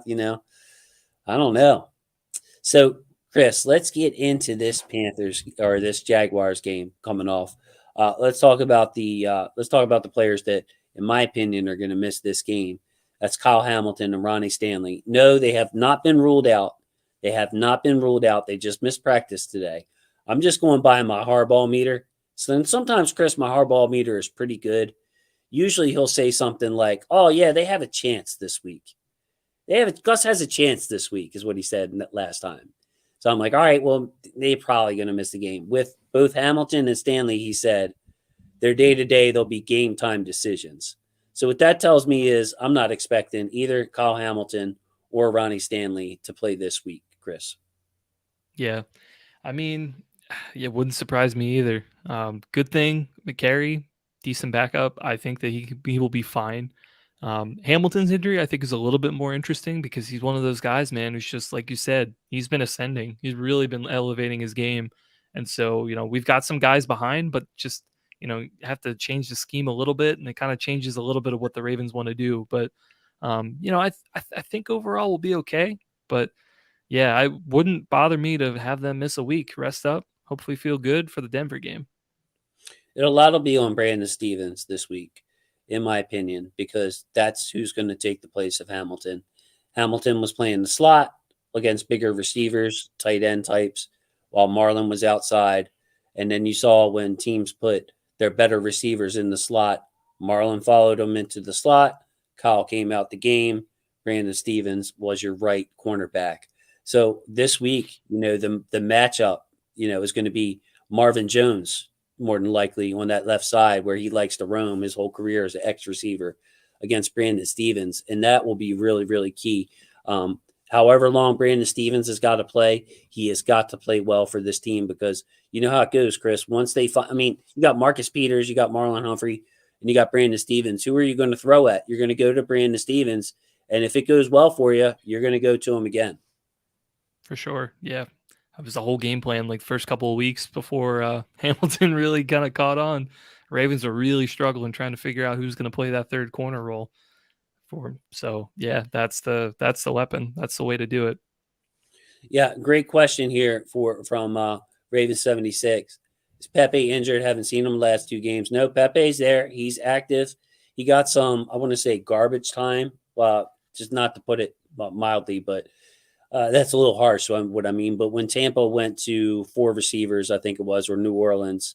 don't know. So, Chris, let's get into this Panthers or this Jaguars game coming off. Let's talk about the players that, in my opinion, are going to miss this game. That's Kyle Hamilton and Ronnie Stanley. No, they have not been ruled out. They have not been ruled out. They just missed practice today. I'm just going by my hardball meter. So then sometimes, Chris, my hardball meter is pretty good. Usually he'll say something like, "Oh yeah, they have a chance this week. Gus has a chance this week," is what he said last time. So I'm like, all right, well, they're probably going to miss the game. With both Hamilton and Stanley, he said, their day to day, there'll be game time decisions. So what that tells me is I'm not expecting either Kyle Hamilton or Ronnie Stanley to play this week, Chris. Yeah. I mean, it wouldn't surprise me either. Good thing McCary, decent backup. I think that he will be fine. Hamilton's injury, I think, is a little bit more interesting because he's one of those guys, man, who's just like you said, he's been ascending. He's really been elevating his game, and so we've got some guys behind, but just have to change the scheme a little bit, and it kind of changes a little bit of what the Ravens want to do. But I think overall we'll be okay. But yeah, I wouldn't bother me to have them miss a week, rest up, hopefully feel good for the Denver game. A lot will be on Brandon Stevens this week, in my opinion, because that's who's going to take the place of Hamilton. Hamilton was playing the slot against bigger receivers, tight end types, while Marlon was outside. And then you saw when teams put their better receivers in the slot, Marlon followed them into the slot. Kyle came out the game. Brandon Stevens was your right cornerback. So this week, the matchup, is going to be Marvin Jones more than likely on that left side where he likes to roam his whole career as an X receiver against Brandon Stevens. And that will be really, really key. However long Brandon Stevens has got to play, he has got to play well for this team because you know how it goes, Chris. Once they you got Marcus Peters, you got Marlon Humphrey, and you got Brandon Stevens. Who are you going to throw at? You're going to go to Brandon Stevens. And if it goes well for you, you're going to go to him again. For sure. Yeah. It was a whole game plan like the first couple of weeks before Hamilton really kind of caught on. Ravens are really struggling trying to figure out who's going to play that third corner role for him. So yeah, that's the weapon. That's the way to do it. Yeah, great question here from Raven 76. Is Pepe injured? Haven't seen him the last two games. No, Pepe's there. He's active. He got some, I want to say, garbage time. Well, just not to put it mildly, but that's a little harsh. So what I mean, but when Tampa went to four receivers, I think it was, or New Orleans,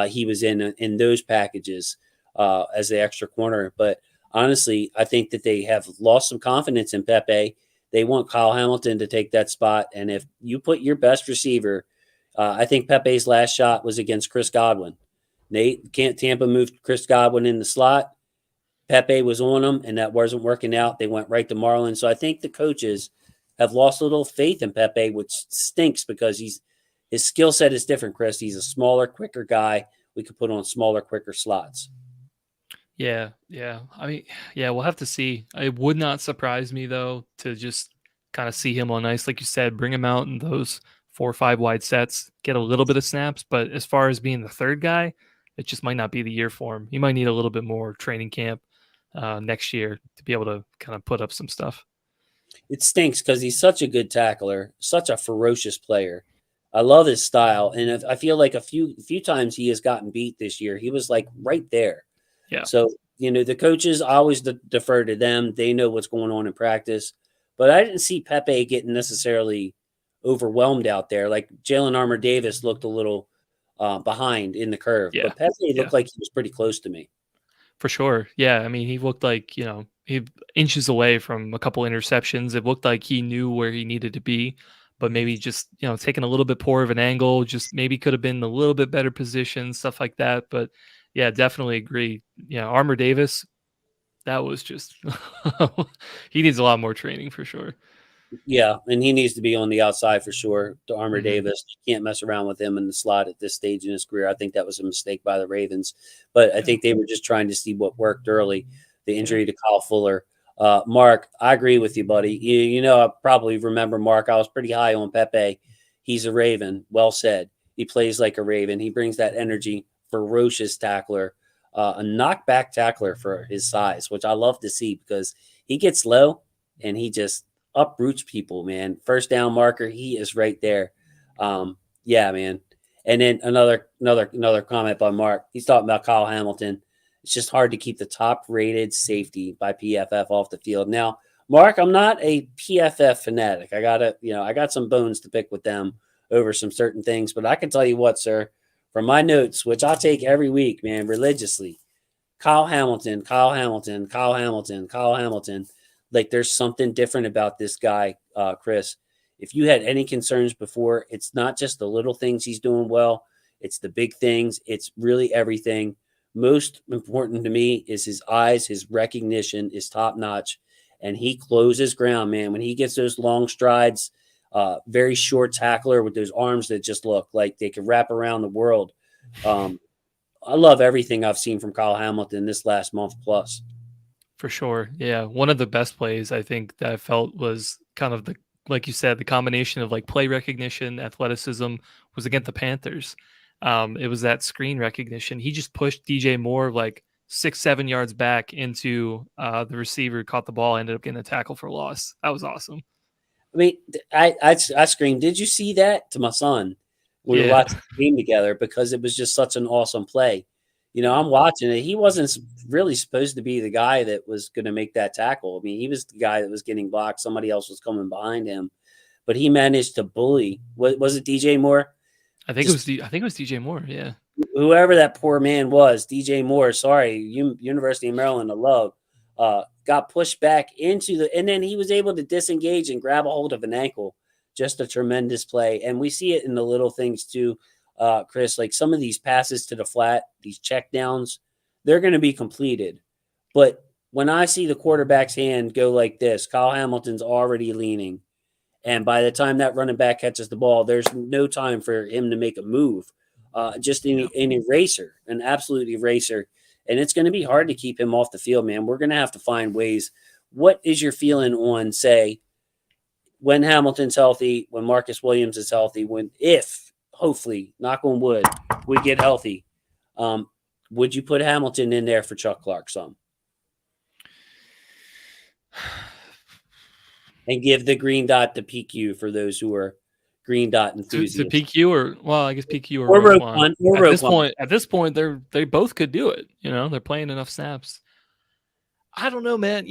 he was in those packages as the extra corner. But honestly, I think that they have lost some confidence in Pepe. They want Kyle Hamilton to take that spot, and if you put your best receiver, I think Pepe's last shot was against Chris Godwin. Tampa moved Chris Godwin in the slot. Pepe was on them, and that wasn't working out. They went right to Marlon. So I think the coaches have lost a little faith in Pepe, which stinks because his skill set is different, Chris. He's a smaller, quicker guy. We could put on smaller, quicker slots. Yeah, yeah. I mean, yeah, we'll have to see. It would not surprise me though to just kind of see him on ice, like you said, bring him out in those 4 or 5 wide sets, get a little bit of snaps. But as far as being the third guy, it just might not be the year for him. He might need a little bit more training camp next year to be able to kind of put up some stuff. It stinks because he's such a good tackler, such a ferocious player. I love his style, and I feel like a few times he has gotten beat this year. He was like right there. Yeah. So the coaches always defer to them. They know what's going on in practice, but I didn't see Pepe getting necessarily overwhelmed out there. Like Jalen Armour Davis looked a little behind in the curve, Yeah. but Pepe Yeah. looked like he was pretty close to me. For sure. Yeah. I mean, he looked like, he inches away from a couple interceptions. It looked like he knew where he needed to be, but maybe just, taking a little bit poor of an angle, just maybe could have been a little bit better position, stuff like that. But yeah, definitely agree. Yeah. Armour Davis, that was just, he needs a lot more training for sure. Yeah, and he needs to be on the outside for sure. To Armour Mhm. Davis, you can't mess around with him in the slot at this stage in his career. I think that was a mistake by the Ravens, but I Yeah. think they were just trying to see what worked early. The Yeah. injury to Kyle Fuller. Mark, I agree with you, buddy. I probably remember Mark. I was pretty high on Pepe. He's a Raven. Well said. He plays like a Raven. He brings that energy. Ferocious tackler, a knockback tackler for his size, which I love to see because he gets low and he just uproots people, man. First down marker, he is right there. Yeah, man. And then another comment by Mark. He's talking about Kyle Hamilton. It's just hard to keep the top rated safety by PFF off the field. Now, Mark, I'm not a PFF fanatic. I got some bones to pick with them over some certain things, but I can tell you what, sir, from my notes, which I take every week, man, religiously, Kyle Hamilton, Kyle Hamilton, Kyle Hamilton, Kyle Hamilton. Like there's something different about this guy, Chris. if you had any concerns before, it's not just the little things he's doing well, it's the big things, it's really everything. Most important to me is his eyes, his recognition is top notch, and he closes ground, man. When he gets those long strides, very short tackler with those arms that just look like they could wrap around the world. Um, I love everything I've seen from Kyle Hamilton this last month plus. For sure. Yeah. One of the best plays I think that I felt was kind of the, like you said, the combination of like play recognition, athleticism was against the Panthers. It was that screen recognition. He just pushed DJ Moore like 6, 7 yards back into the receiver, caught the ball, ended up getting a tackle for loss. That was awesome. I mean, I screamed, "Did you see that?" to my son. We were Yeah. watching the game together because it was just such an awesome play. I'm watching it. He wasn't really supposed to be the guy that was going to make that tackle. I mean, he was the guy that was getting blocked. Somebody else was coming behind him, but he managed to bully. Was it DJ Moore? Just I think it was DJ Moore. Yeah. whoever that poor man was, DJ Moore, sorry, University of Maryland, I love, got pushed back and then he was able to disengage and grab a hold of an ankle. Just a tremendous play. And we see it in the little things too, Chris, like some of these passes to the flat, these check downs, they're going to be completed. But when I see the quarterback's hand go like this, Kyle Hamilton's already leaning. And by the time that running back catches the ball, there's no time for him to make a move. Just an eraser, an absolute eraser. And it's going to be hard to keep him off the field, man. We're going to have to find ways. What is your feeling on, say, when Hamilton's healthy, when Marcus Williams is healthy, if, hopefully, knock on wood, we get healthy, would you put Hamilton in there for Chuck Clark some? And give the green dot to PQ for those who are green dot enthusiasts. To PQ I guess PQ or Roquan. At this point, they both could do it. They're playing enough snaps. I don't know, man.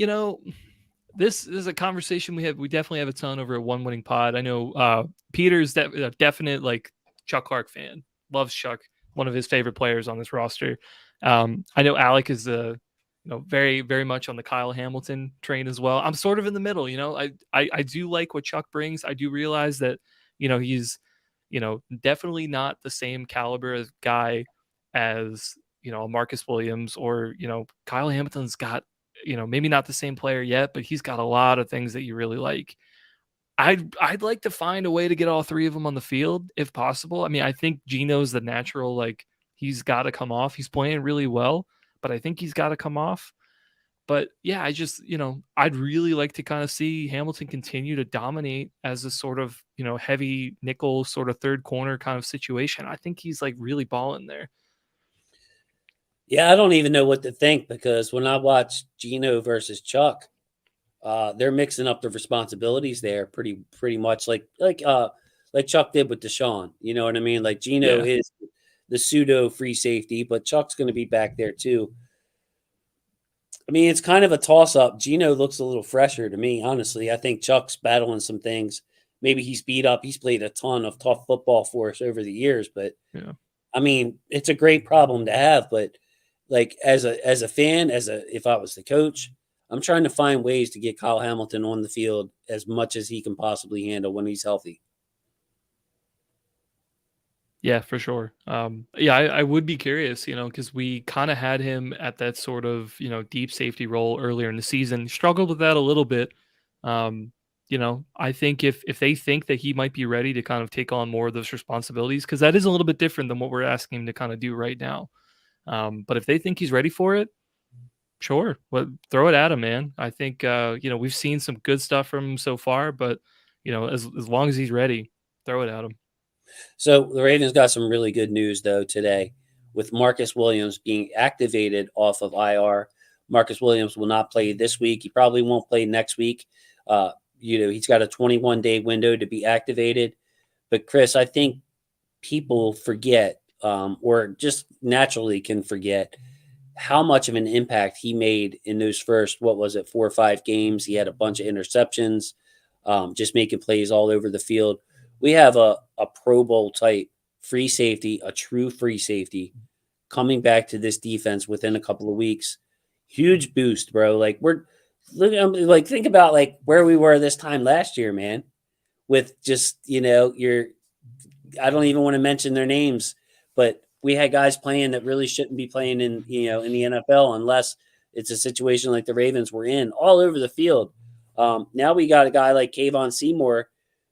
This is a conversation we definitely have a ton over at One Winning Pod. I know Peter's a definite like Chuck Clark fan, loves Chuck, one of his favorite players on this roster. I know Alec is very, very much on the Kyle Hamilton train as well. I'm sort of in the middle. I do like what Chuck brings. I do realize that, he's, definitely not the same caliber of guy as, Marcus Williams or, Kyle Hamilton's got, maybe not the same player yet, but he's got a lot of things that you really like. I'd like to find a way to get all three of them on the field if possible. I mean, I think Gino's the natural, like he's got to come off. He's playing really well, but I think he's got to come off. But yeah, I just, I'd really like to kind of see Hamilton continue to dominate as a sort of, heavy nickel sort of third corner kind of situation. I think he's like really balling there. Yeah, I don't even know what to think because when I watch Gino versus Chuck, they're mixing up the responsibilities there pretty much like Chuck did with Deshaun. You know what I mean? Like Gino is the pseudo free safety, but Chuck's going to be back there too. I mean, it's kind of a toss up. Gino looks a little fresher to me, honestly. I think Chuck's battling some things. Maybe he's beat up. He's played a ton of tough football for us over the years, but yeah. I mean, it's a great problem to have, but like as a fan, if I was the coach, I'm trying to find ways to get Kyle Hamilton on the field as much as he can possibly handle when he's healthy. Yeah, for sure. I would be curious, because we kind of had him at that sort of, deep safety role earlier in the season. Struggled with that a little bit. I think if they think that he might be ready to kind of take on more of those responsibilities, because that is a little bit different than what we're asking him to kind of do right now. But if they think he's ready for it, sure, throw it at him, man. I think we've seen some good stuff from him so far, but as long as he's ready, throw it at him. So the Ravens got some really good news though today, with Marcus Williams being activated off of IR. Marcus Williams will not play this week. He probably won't play next week. He's got a 21-day window to be activated. But Chris, I think people forget, or just naturally can forget, how much of an impact he made in those first, 4 or 5 games. He had a bunch of interceptions, just making plays all over the field. We have a Pro Bowl type free safety, a true free safety, coming back to this defense within a couple of weeks. Huge boost, bro. Like think about like where we were this time last year, man. with just, your I don't even want to mention their names, but we had guys playing that really shouldn't be playing in the NFL unless it's a situation like the Ravens were in all over the field. Now we got a guy like Kayvon Seymour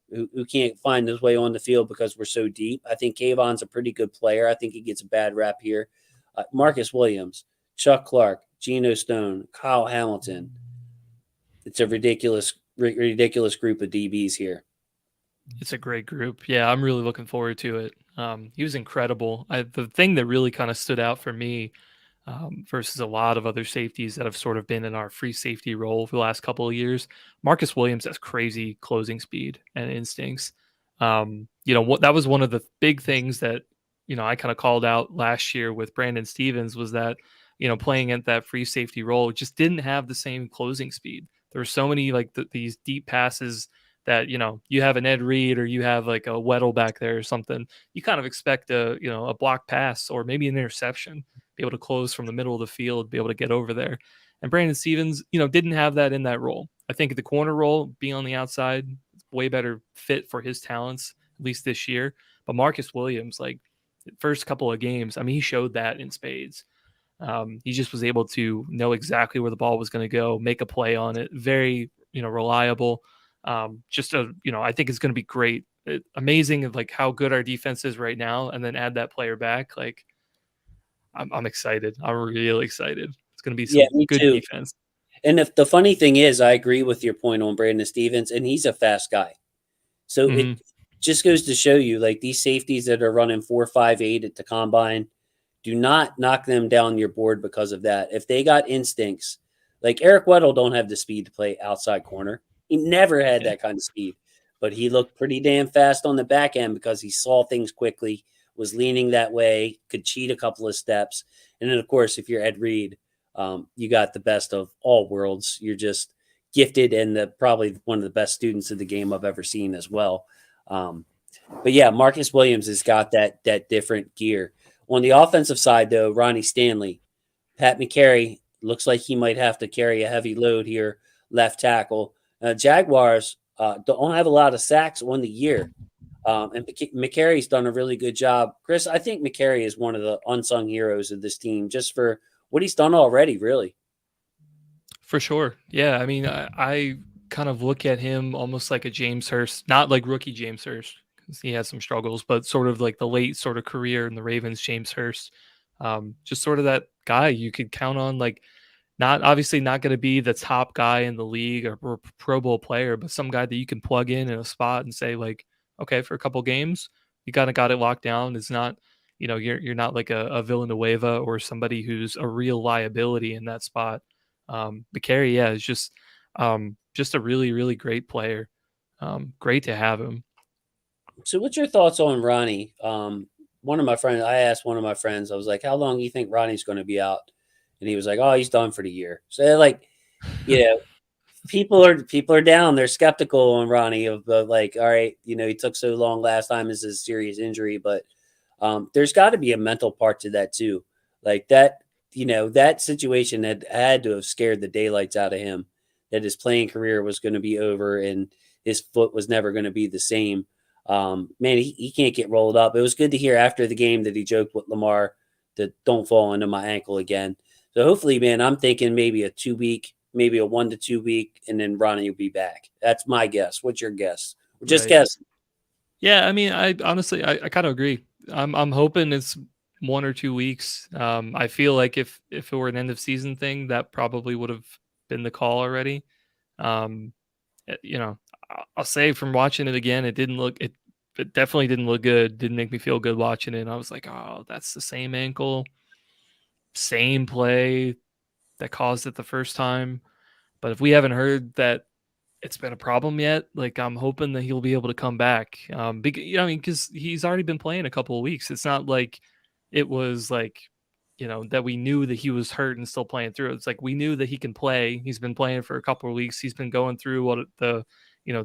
who can't find his way on the field because we're so deep. I think Kayvon's a pretty good player. I think he gets a bad rap here. Marcus Williams, Chuck Clark, Geno Stone, Kyle Hamilton. It's a ridiculous group of DBs here. It's a great group. Yeah, I'm really looking forward to it. He was incredible. The thing that really kind of stood out for me versus a lot of other safeties that have sort of been in our free safety role for the last couple of years. Marcus Williams has crazy closing speed and instincts. What that was one of the big things that I kind of called out last year with Brandon Stevens was that playing at that free safety role just didn't have the same closing speed. There were so many like these deep passes that you have an Ed Reed or you have like a Weddle back there or something. You kind of expect a block pass or maybe an interception, be able to close from the middle of the field, be able to get over there. And Brandon Stevens, didn't have that in that role. I think the corner role, being on the outside, way better fit for his talents, at least this year. But Marcus Williams, like first couple of games, I mean, he showed that in spades. He just was able to know exactly where the ball was going to go, make a play on it. Very, reliable. I think it's going to be great. Amazing, like how good our defense is right now, and then add that player back. Like, I'm excited. I'm really excited. It's going to be Yeah, some me good too. defense. And if the funny thing is, I agree with your point on Brandon Stevens, and he's a fast guy. So Hmm. it just goes to show you, like these safeties that are running 4.58 at the combine, do not knock them down your board because of that. If they got instincts, like Eric Weddle, don't have the speed to play outside corner. He never had Yeah. that kind of speed, but he looked pretty damn fast on the back end because he saw things quickly, was leaning that way, could cheat a couple of steps, and then of course, if you're Ed Reed, you got the best of all worlds. You're just gifted and probably one of the best students of the game I've ever seen as well. Um, but yeah, Marcus Williams has got that different gear. On the offensive side, though, Ronnie Stanley, Pat McCary looks like he might have to carry a heavy load here, left tackle. Jaguars don't have a lot of sacks on the year, and McCary's done a really good job. Chris, I think McCary is one of the unsung heroes of this team just for what he's done already, really. For sure. Yeah. I mean, I kind of look at him almost like a James Hurst, not like rookie James Hurst, because he had some struggles, but sort of like the late sort of career in the Ravens, James Hurst. Just sort of that guy you could count on, like not obviously not going to be the top guy in the league or Pro Bowl player, but some guy that you can plug in a spot and say like, okay, for a couple games, you kind of got it locked down. It's not, you're not like a Villanueva or somebody who's a real liability in that spot. McCary, yeah, is just a really really great player. Great to have him. So, what's your thoughts on Ronnie? I asked one of my friends, I was like, "How long do you think Ronnie's going to be out?" And he was like, "Oh, he's done for the year." So, like, you know, people are down. They're skeptical on Ronnie of like, all right, he took so long last time is a serious injury, but there's got to be a mental part to that too. Like that, that situation had to have scared the daylights out of him. That his playing career was going to be over and his foot was never going to be the same. Man, he can't get rolled up. It was good to hear after the game that he joked with Lamar that don't fall into my ankle again. So hopefully, man, I'm thinking maybe a 2 week, maybe a 1 to 2 week, and then Ronnie will be back. That's my guess. What's your guess? We're just Right. guessing. Yeah, I mean, I honestly, I kind of agree. I'm hoping it's 1 or 2 weeks. I feel like if it were an end of season thing, that probably would have been the call already. Um, you know, I'll say from watching it again, it definitely didn't look good. Didn't make me feel good watching it. And I was like, oh, that's the same ankle, same play that caused it the first time. But if we haven't heard that it's been a problem yet, like I'm hoping that he'll be able to come back. Because, I mean, because he's already been playing a couple of weeks. It's not like it was like, that we knew that he was hurt and still playing through. It's like we knew that he can play. He's been playing for a couple of weeks. He's been going through the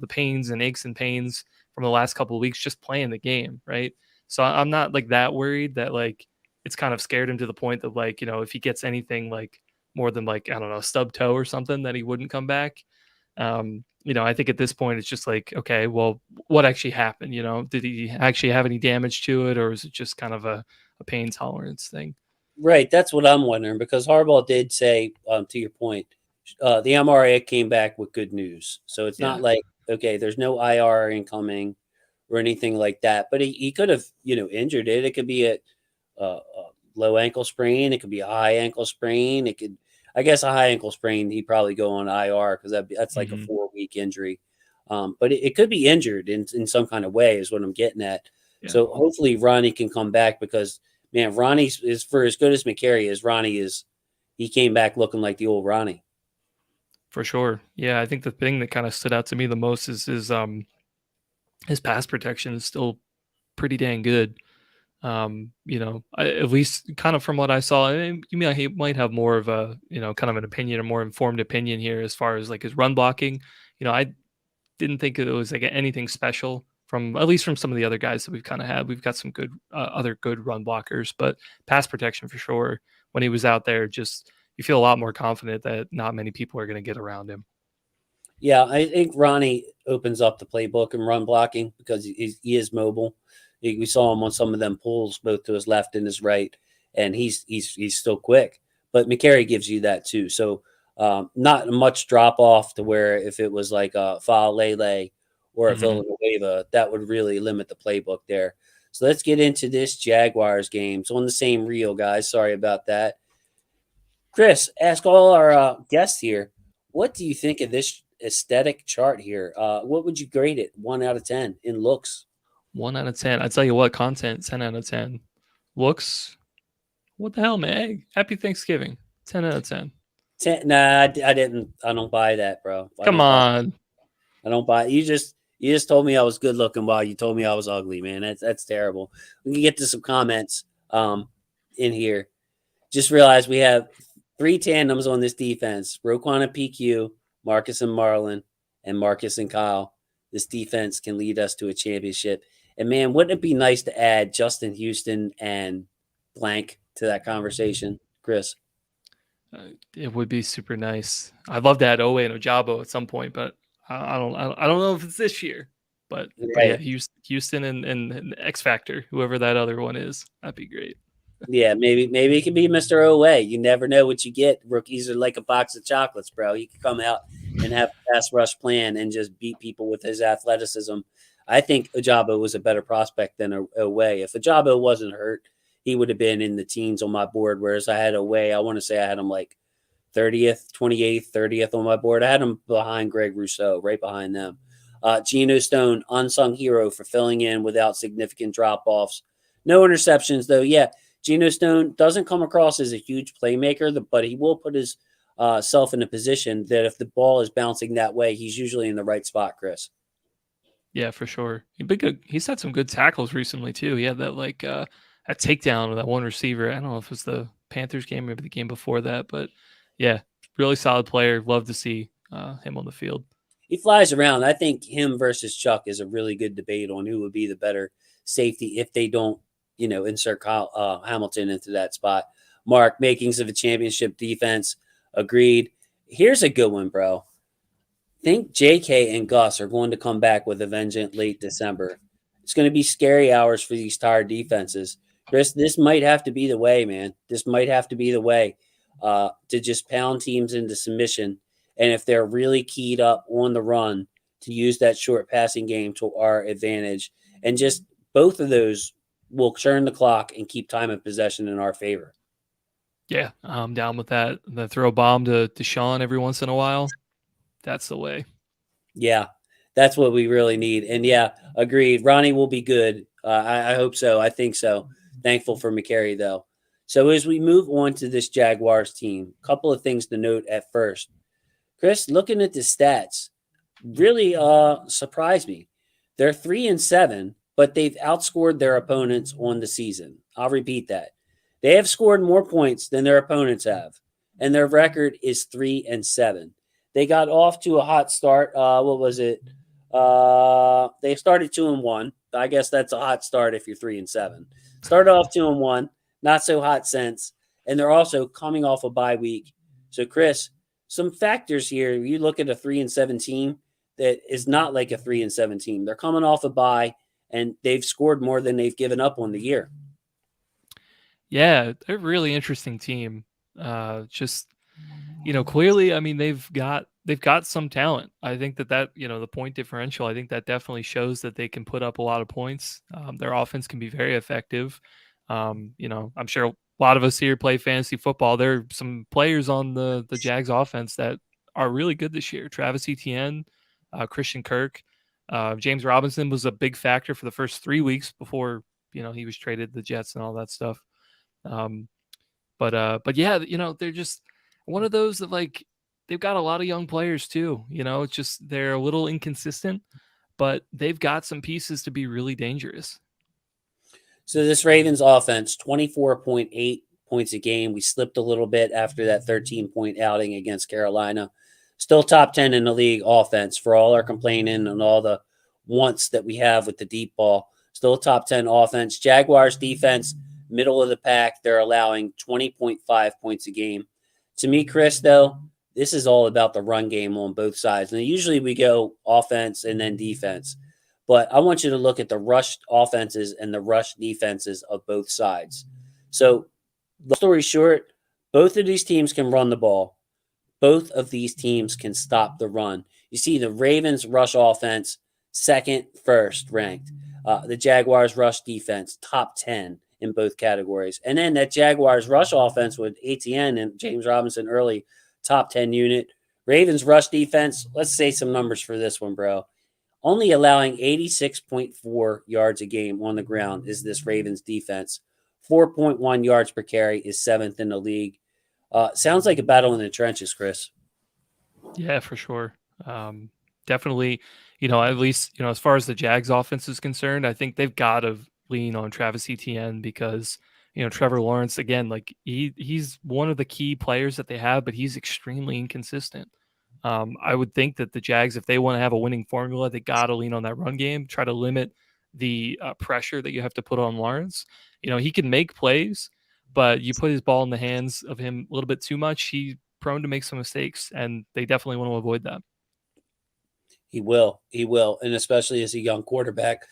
pains and aches and pains from the last couple of weeks just playing the game, right? So I'm not like that worried that like it's kind of scared him to the point that like, if he gets anything like more than like, I don't know, stub toe or something, that he wouldn't come back. I think at this point it's just like, okay, well, what actually happened? Did he actually have any damage to it, or is it just kind of a pain tolerance thing? Right. That's what I'm wondering because Harbaugh did say, to your point, the MRA came back with good news. So it's not Yeah. like, okay, there's no IR incoming or anything like that. But he could have, injured it. It could be a low ankle sprain. It could be a high ankle sprain. I guess, a high ankle sprain, he'd probably go on IR because that's like a Hmm. 4-week injury. But it could be injured in some kind of way, is what I'm getting at. Yeah, So hopefully Ronnie can come back because, man, Ronnie is, for as good as McCary is, Ronnie is, he came back looking like the old Ronnie. for sure. Yeah, I think the thing that kind of stood out to me the most is his pass protection is still pretty dang good. At least kind of from what I saw, he might have more of a, kind of an opinion, a more informed opinion here as far as like his run blocking. I didn't think it was like anything special from, at least from some of the other guys that we've kind of had. We've got some good other good run blockers, but pass protection for sure. When he was out there, just you feel a lot more confident that not many people are going to get around him. Yeah, I think Ronnie opens up the playbook and run blocking because he is mobile. We saw him on some of them pulls, both to his left and his right, and he's still quick. But McCary gives you that too. So not much drop off to where if it was like a foul Lele or a Hmm. Villanueva, that would really limit the playbook there. So let's get into this Jaguars game. It's on the same reel, guys. Sorry about that. Chris, ask all our guests here, what do you think of this aesthetic chart here? What would you grade it 1 out of 10 in looks? 1 out of 10. I tell you what, content 10 out of 10. Looks, what the hell, man? Happy Thanksgiving. 10 out of 10. 10, nah, I didn't. I don't buy that, bro. I Come don't buy. on. I don't buy. You just told me I was good looking while you told me I was ugly, man. That's terrible. We can get to some comments in here. Just realized we have three tandems on this defense: Roquan and PQ, Marcus and Marlon, and Marcus and Kyle. This defense can lead us to a championship. And man, wouldn't it be nice to add Justin Houston and blank to that conversation, Chris? It would be super nice. I'd love to add Owe and Ojabo at some point, but I don't know if it's this year. But yeah, Right. Houston and X Factor, whoever that other one is, that'd be great. Yeah, maybe it could be Mr. Owe. You never know what you get. Rookies are like a box of chocolates, bro. He could come out and have a pass rush plan and just beat people with his athleticism. I think Ajabo was a better prospect than Owe. If Ajabo wasn't hurt, he would have been in the teens on my board. Whereas I had Owe, I want to say I had him like 30th, 28th, 30th on my board. I had him behind Greg Rousseau, right behind them. Geno Stone, unsung hero for filling in without significant drop offs. No interceptions, though. Yeah, Geno Stone doesn't come across as a huge playmaker, but he will put his self in a position that if the ball is bouncing that way, he's usually in the right spot, Chris. Yeah, for sure. He's had some good tackles recently too. He had that a takedown of that one receiver. I don't know if it was the Panthers game, maybe the game before that, but yeah, really solid player. Love to see him on the field. He flies around. I think him versus Chuck is a really good debate on who would be the better safety if they don't, insert Kyle, Hamilton into that spot. Mark, makings of a championship defense. Agreed. Here's a good one, bro. Think JK and Gus are going to come back with a vengeance late December. It's going to be scary hours for these tired defenses. Chris, this might have to be the way, man. This might have to be the way to just pound teams into submission. And if they're really keyed up on the run, to use that short passing game to our advantage. And just both of those will turn the clock and keep time of possession in our favor. Yeah, I'm down with that. The throw a bomb to Sean every once in a while. That's the way. Yeah, that's what we really need. And yeah, agreed. Ronnie will be good. I hope so. I think so. Thankful for McCary, though. So as we move on to this Jaguars team, a couple of things to note at first. Chris, looking at the stats, really surprised me. They're 3-7, but they've outscored their opponents on the season. I'll repeat that. They have scored more points than their opponents have, and their record is 3-7. They got off to a hot start. What was it? They started 2-1. I guess that's a hot start if you're 3-7. Started off 2-1. Not so hot since, and they're also coming off a bye week. So, Chris, some factors here. You look at a 3-7 team that is not like a 3-7 team. They're coming off a bye and they've scored more than they've given up on the year. Yeah, they're a really interesting team. Just clearly, I mean, they've got some talent. I think that the point differential, I think that definitely shows that they can put up a lot of points. Their offense can be very effective. I'm sure a lot of us here play fantasy football. There are some players on the Jags offense that are really good this year. Travis Etienne, Christian Kirk, James Robinson was a big factor for the first 3 weeks before he was traded to the Jets and all that stuff. Um, but yeah, they're just one of those that like they've got a lot of young players too. It's just they're a little inconsistent, but they've got some pieces to be really dangerous. So this Ravens offense, 24.8 points a game. We slipped a little bit after that 13-point outing against Carolina. Still top 10 in the league offense for all our complaining and all the wants that we have with the deep ball. Still top 10 offense. Jaguars defense, middle of the pack. They're allowing 20.5 points a game. To me, Chris, though, this is all about the run game on both sides. And usually we go offense and then defense. But I want you to look at the rush offenses and the rush defenses of both sides. So, long story short, both of these teams can run the ball. Both of these teams can stop the run. You see the Ravens rush offense, second, first ranked. The Jaguars rush defense, top 10 in both categories. And then that Jaguars rush offense with ATN and James Robinson early, top 10 unit. Ravens rush defense, let's say some numbers for this one, bro. Only allowing 86.4 yards a game on the ground is this Ravens defense. 4.1 yards per carry is seventh in the league. Sounds like a battle in the trenches, Chris. Yeah, for sure. Definitely, at least, as far as the Jags offense is concerned, I think they've got to lean on Travis Etienne because, Trevor Lawrence, again, like he's one of the key players that they have, but he's extremely inconsistent. I would think that the Jags, if they want to have a winning formula, they got to lean on that run game, try to limit the pressure that you have to put on Lawrence. He can make plays, but you put his ball in the hands of him a little bit too much, he's prone to make some mistakes, and they definitely want to avoid that. He will. And especially as a young quarterback,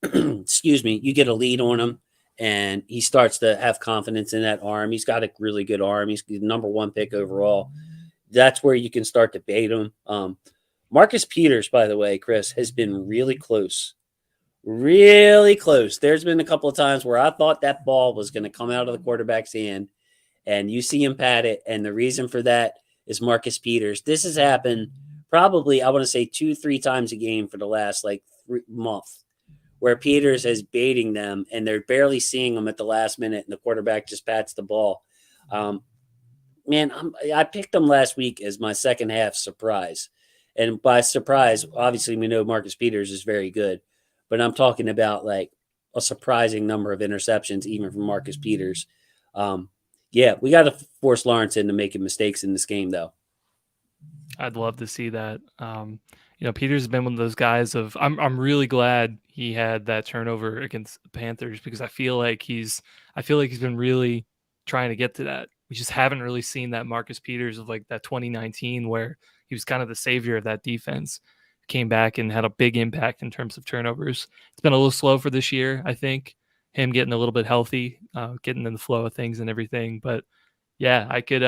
excuse me, you get a lead on him and he starts to have confidence in that arm. He's got a really good arm. He's the number one pick overall. That's where you can start to bait him. Marcus Peters, by the way, Chris, has been really close. Really close. There's been a couple of times where I thought that ball was going to come out of the quarterback's hand, and you see him pat it. And the reason for that is Marcus Peters. This has happened probably, I want to say 2-3 times a game for the last like month, where Peters is baiting them and they're barely seeing him at the last minute, and the quarterback just pats the ball. I picked them last week as my second half surprise. And by surprise, obviously we know Marcus Peters is very good, but I'm talking about like a surprising number of interceptions, even from Marcus Peters. We got to force Lawrence into making mistakes in this game, though. I'd love to see that. Peters has been one of those guys of I'm really glad he had that turnover against the Panthers because I feel like he's been really trying to get to that. We just haven't really seen that Marcus Peters of like that 2019 where he was kind of the savior of that defense. Came back and had a big impact in terms of turnovers. It's been a little slow for this year, I think. Him getting a little bit healthy, getting in the flow of things and everything. But yeah, I could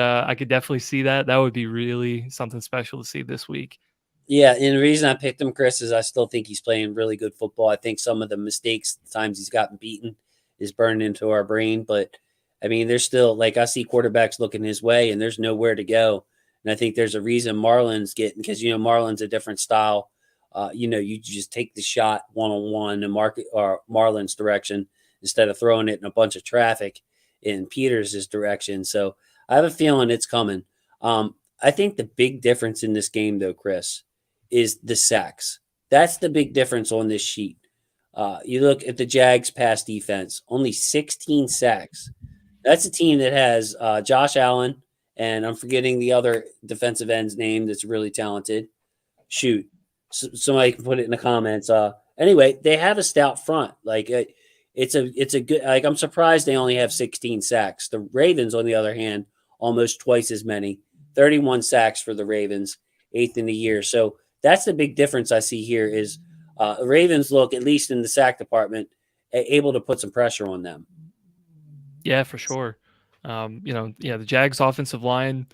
definitely see that. That would be really something special to see this week. Yeah, and the reason I picked him, Chris, is I still think he's playing really good football. I think some of the mistakes, the times he's gotten beaten, is burned into our brain. But I mean, there's still like I see quarterbacks looking his way, and there's nowhere to go. And I think there's a reason Marlon's getting because Marlon's a different style. You just take the shot one on one and Marlon's direction instead of throwing it in a bunch of traffic in Peters' direction. So I have a feeling it's coming. I think the big difference in this game, though, Chris, is the sacks. That's the big difference on this sheet. You look at the Jags pass defense, only 16 sacks. That's a team that has Josh Allen, and I'm forgetting the other defensive end's name that's really talented. Shoot. Somebody can put it in the comments. Anyway, they have a stout front. Like it's a good. Like I'm surprised they only have 16 sacks. The Ravens, on the other hand, almost twice as many, 31 sacks for the Ravens, eighth in the year. So that's the big difference I see here is the Ravens look, at least in the sack department, able to put some pressure on them. Yeah, for sure. The Jags offensive line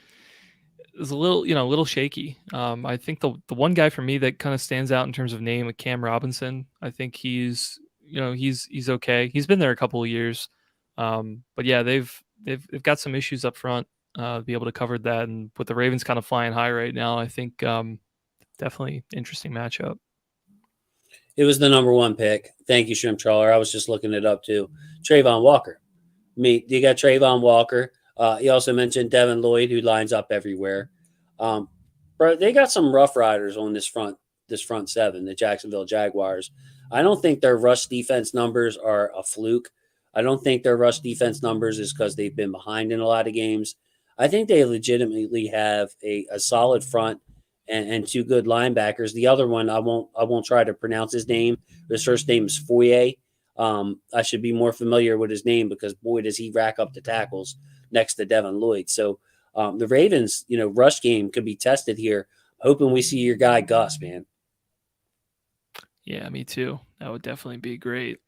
is a little, a little shaky. I think the one guy for me that kind of stands out in terms of name, Cam Robinson. I think he's okay. He's been there a couple of years, but yeah, they've got some issues up front to be able to cover that, and with the Ravens kind of flying high right now, I think definitely interesting matchup. It was the number one pick. Thank you, Shrimp Trawler. I was just looking it up too. Trayvon Walker. You got Trayvon Walker. You also mentioned Devin Lloyd, who lines up everywhere. Um, bro, they got some rough riders on this front seven, the Jacksonville Jaguars. I don't think their rush defense numbers are a fluke. I don't think their rush defense numbers is because they've been behind in a lot of games. I think they legitimately have a solid front and two good linebackers. The other one, I won't try to pronounce his name. His first name is Foye. I should be more familiar with his name because boy does he rack up the tackles next to Devin Lloyd. So the Ravens, rush game could be tested here. Hoping we see your guy Gus, man. Yeah, me too. That would definitely be great.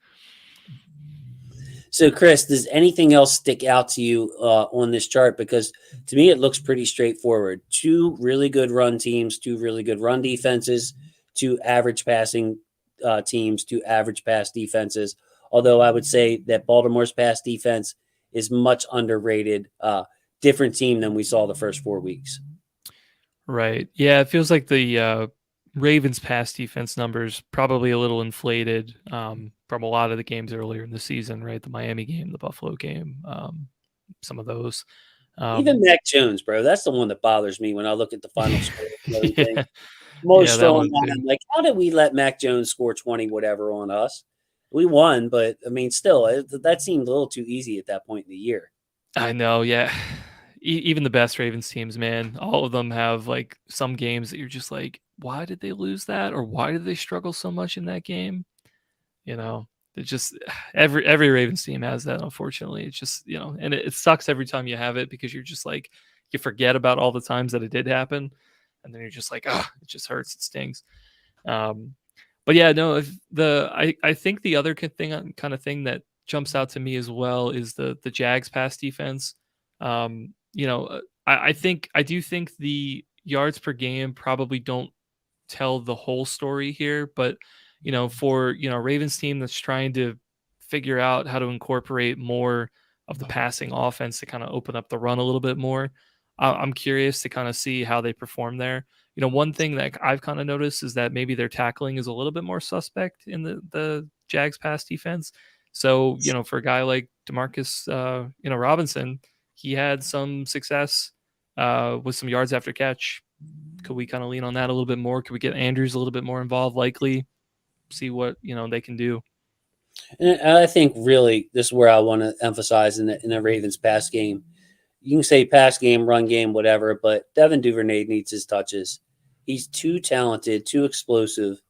So, Chris, does anything else stick out to you on this chart? Because to me, it looks pretty straightforward. Two really good run teams, two really good run defenses, two average passing teams, two average pass defenses. Although I would say that Baltimore's pass defense is much underrated. Different team than we saw the first 4 weeks. Right. Yeah, it feels like the Ravens pass defense numbers probably a little inflated from a lot of the games earlier in the season, right? The Miami game, the Buffalo game, some of those. Even Mac Jones, bro, that's the one that bothers me when I look at the final score and everything. Yeah, I'm always yeah, that throwing one that. too. I'm like, how did we let Mac Jones score 20 whatever on us? We won, but I mean, still, that seemed a little too easy at that point in the year. I know, yeah. Even the best Ravens teams, man, all of them have like some games that you're just like, why did they lose that, or why did they struggle so much in that game? You know, it just every Ravens team has that. Unfortunately, it's just and it sucks every time you have it because you're just like you forget about all the times that it did happen, and then you're just like, ah, it just hurts, it stings. Um, but yeah, no, if I think the other kind of thing that jumps out to me as well is the Jags pass defense. I do think the yards per game probably don't tell the whole story here, but for Ravens team that's trying to figure out how to incorporate more of the passing offense to kind of open up the run a little bit more. I'm curious to kind of see how they perform there. One thing that I've kind of noticed is that maybe their tackling is a little bit more suspect in the Jags pass defense. So, for a guy like Demarcus, Robinson, he had some success with some yards after catch. Could we kind of lean on that a little bit more? Could we get Andrews a little bit more involved? Likely, see what they can do. And I think really this is where I want to emphasize in the Ravens pass game. You can say pass game, run game, whatever, but Devin Duvernay needs his touches. He's too talented, too explosive.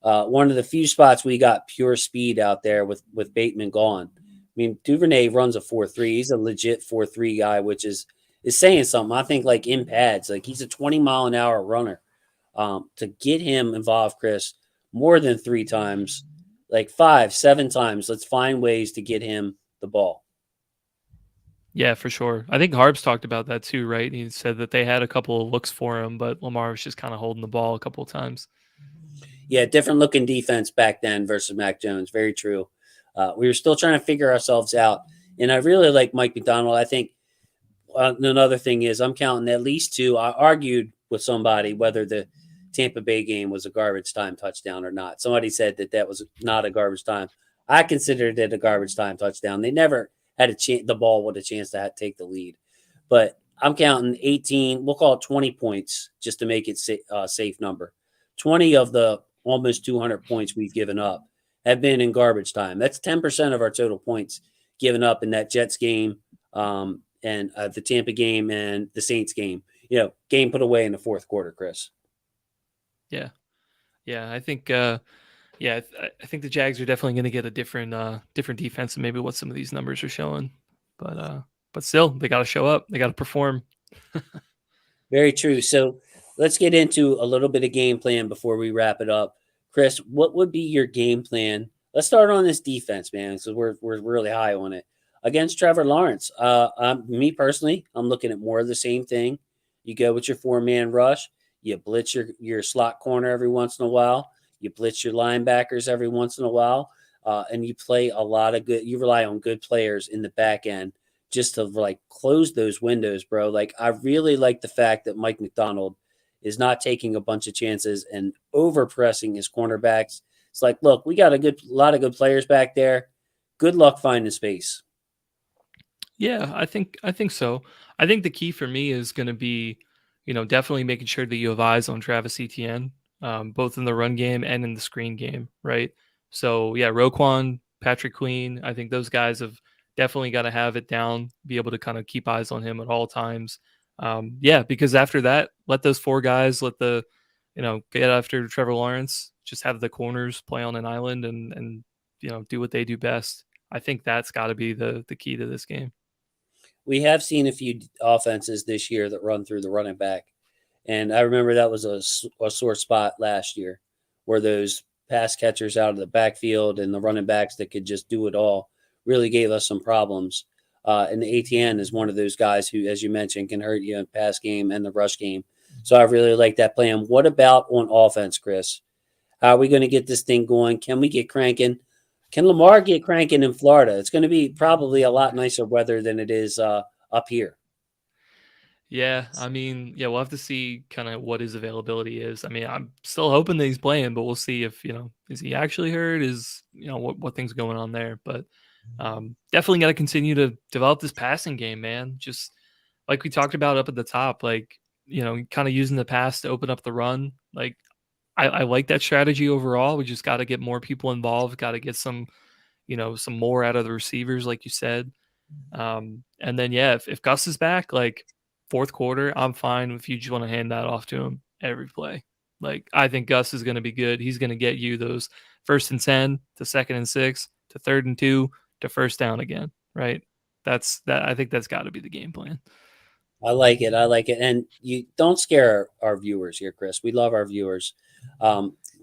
One of the few spots we got pure speed out there with Bateman gone. I mean, Duvernay runs a 4.3. He's a legit 4.3 guy, which is saying something. I think like in pads, like he's a 20-mile-an-hour runner. To get him involved, Chris, more than 3 times, like 5, 7 times. Let's find ways to get him the ball. Yeah, for sure. I think Harbs talked about that too, right? He said that they had a couple of looks for him, but Lamar was just kind of holding the ball a couple of times. Yeah, different looking defense back then versus Mac Jones. Very true. We were still trying to figure ourselves out. And I really like Mike McDonald. I think another thing is I'm counting at least 2. I argued with somebody whether the Tampa Bay game was a garbage time touchdown or not. Somebody said that was not a garbage time. I considered it a garbage time touchdown. They never had a chance, the ball with a chance to take the lead. But I'm counting 18, we'll call it 20 points just to make it safe number. 20 of the almost 200 points we've given up have been in garbage time. That's 10% of our total points given up in that Jets game and the Tampa game and the Saints game. Game put away in the fourth quarter, Chris. Yeah. Yeah, I think I think the Jags are definitely going to get a different defense than maybe what some of these numbers are showing. But still, they got to show up. They got to perform. Very true. So let's get into a little bit of game plan before we wrap it up. Chris, what would be your game plan? Let's start on this defense, man. So we're really high on it against Trevor Lawrence. Me personally, I'm looking at more of the same thing. You go with your 4-man rush. You blitz your slot corner every once in a while. You blitz your linebackers every once in a while, and you play a lot of good. You rely on good players in the back end just to like close those windows, bro. Like I really like the fact that Mike McDonald is not taking a bunch of chances and over pressing his cornerbacks. It's like, look, we got a lot of good players back there. Good luck finding space. Yeah, I think so. I think the key for me is going to be, definitely making sure that you have eyes on Travis Etienne, both in the run game and in the screen game, right? So yeah, Roquan, Patrick Queen, I think those guys have definitely got to have it down, be able to kind of keep eyes on him at all times. Yeah, because after that, let those four guys get after Trevor Lawrence, just have the corners play on an island and do what they do best. I think that's got to be the key to this game. We have seen a few offenses this year that run through the running back. And I remember that was a sore spot last year where those pass catchers out of the backfield and the running backs that could just do it all really gave us some problems. And the ATN is one of those guys who, as you mentioned, can hurt you in the pass game and the rush game. So I really like that plan. What about on offense, Chris? How are we going to get this thing going? Can we get cranking? Can Lamar get cranking in Florida? It's going to be probably a lot nicer weather than it is up here. Yeah, I mean, yeah, we'll have to see kind of what his availability is. I mean, I'm still hoping that he's playing, but we'll see if, is he actually hurt? Is, what things going on there. But definitely got to continue to develop this passing game, man. Just like we talked about up at the top, like, kind of using the pass to open up the run. Like, I like that strategy overall. We just got to get more people involved, got to get some more out of the receivers, like you said. And then yeah, if Gus is back, like fourth quarter, I'm fine if you just want to hand that off to him every play. Like I think Gus is going to be good. He's going to get you those 1st and 10 to 2nd and 6 to 3rd and 2 to first down again, right? That's that. I think that's got to be the game plan. I like it. I like it. And you don't scare our viewers here, Chris. We love our viewers.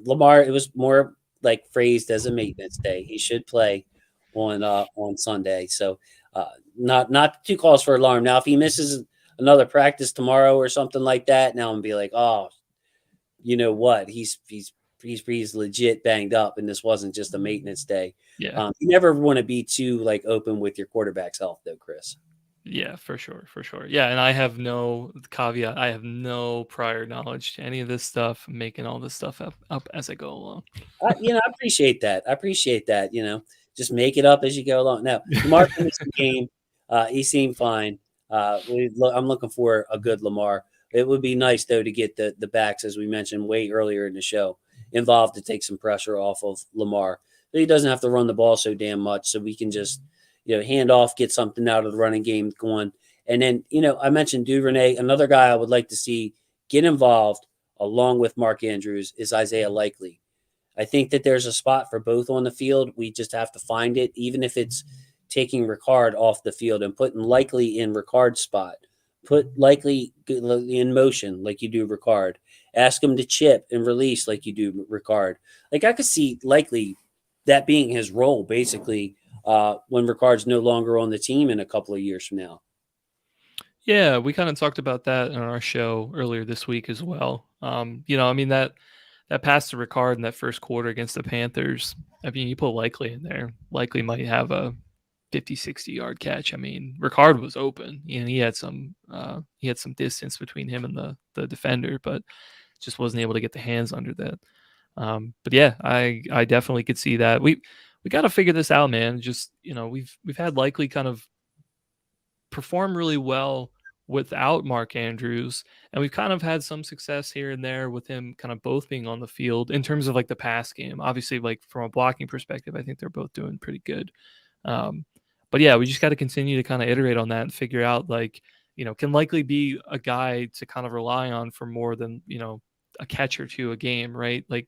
Lamar, it was more like phrased as a maintenance day. He should play on Sunday. So not two calls for alarm. Now, if he misses another practice tomorrow or something like that, now I'm gonna be like, oh, you know what? He's legit banged up, and this wasn't just a maintenance day. Yeah. You never want to be too like open with your quarterback's health, though, Chris. Yeah, for sure, for sure. Yeah, and I have no caveat. I have no prior knowledge to any of this stuff. I'm making all this stuff up as I go along. I appreciate that. I appreciate that. Just make it up as you go along. Now, Lamar finished the game. He seemed fine. I'm looking for a good Lamar. It would be nice though to get the backs, as we mentioned way earlier in the show, involved to take some pressure off of Lamar. So he doesn't have to run the ball so damn much, so we can just hand off, get something out of the running game going. And then I mentioned Duvernay. Another guy I would like to see get involved along with Mark Andrews is Isaiah Likely. I think that there's a spot for both on the field. We just have to find it, even if it's taking Ricard off the field and putting Likely in Ricard's spot. Put Likely in motion like you do Ricard. Ask him to chip and release like you do Ricard. Like I could see Likely that being his role basically when Ricard's no longer on the team in a couple of years from now. Yeah, we kind of talked about that in our show earlier this week as well. I mean that pass to Ricard in that first quarter against the Panthers. I mean, you put Likely in there. Likely might have a 50, 60-yard catch. I mean, Ricard was open. He had some distance between him and the defender, but just wasn't able to get the hands under that. But yeah, I definitely could see that. We got to figure this out, man. Just we've had Likely kind of perform really well without Mark Andrews, and we've kind of had some success here and there with him kind of both being on the field in terms of like the pass game. Obviously, like from a blocking perspective, I think they're both doing pretty good. Um, but yeah, we just got to continue to kind of iterate on that and figure out like, can Likely be a guy to kind of rely on for more than, a catch or two a game, right? Like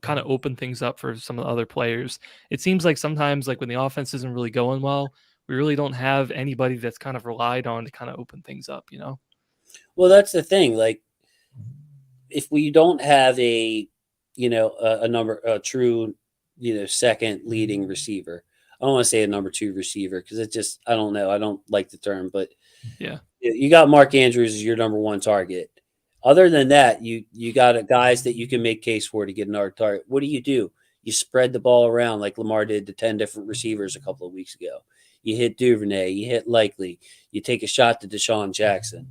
kind of open things up for some of the other players. It seems like sometimes like when the offense isn't really going well, we really don't have anybody that's kind of relied on to kind of open things up. Well, that's the thing. Like, if we don't have a true, second leading receiver. I don't want to say a number two receiver because it just, I don't know. I don't like the term, but Yeah. you got Mark Andrews as your number one target. Other than that, you got guys that you can make case for to get another target. What do? You spread the ball around like Lamar did to 10 different receivers a couple of weeks ago. You hit Duvernay, you hit Likely, you take a shot to Deshaun Jackson.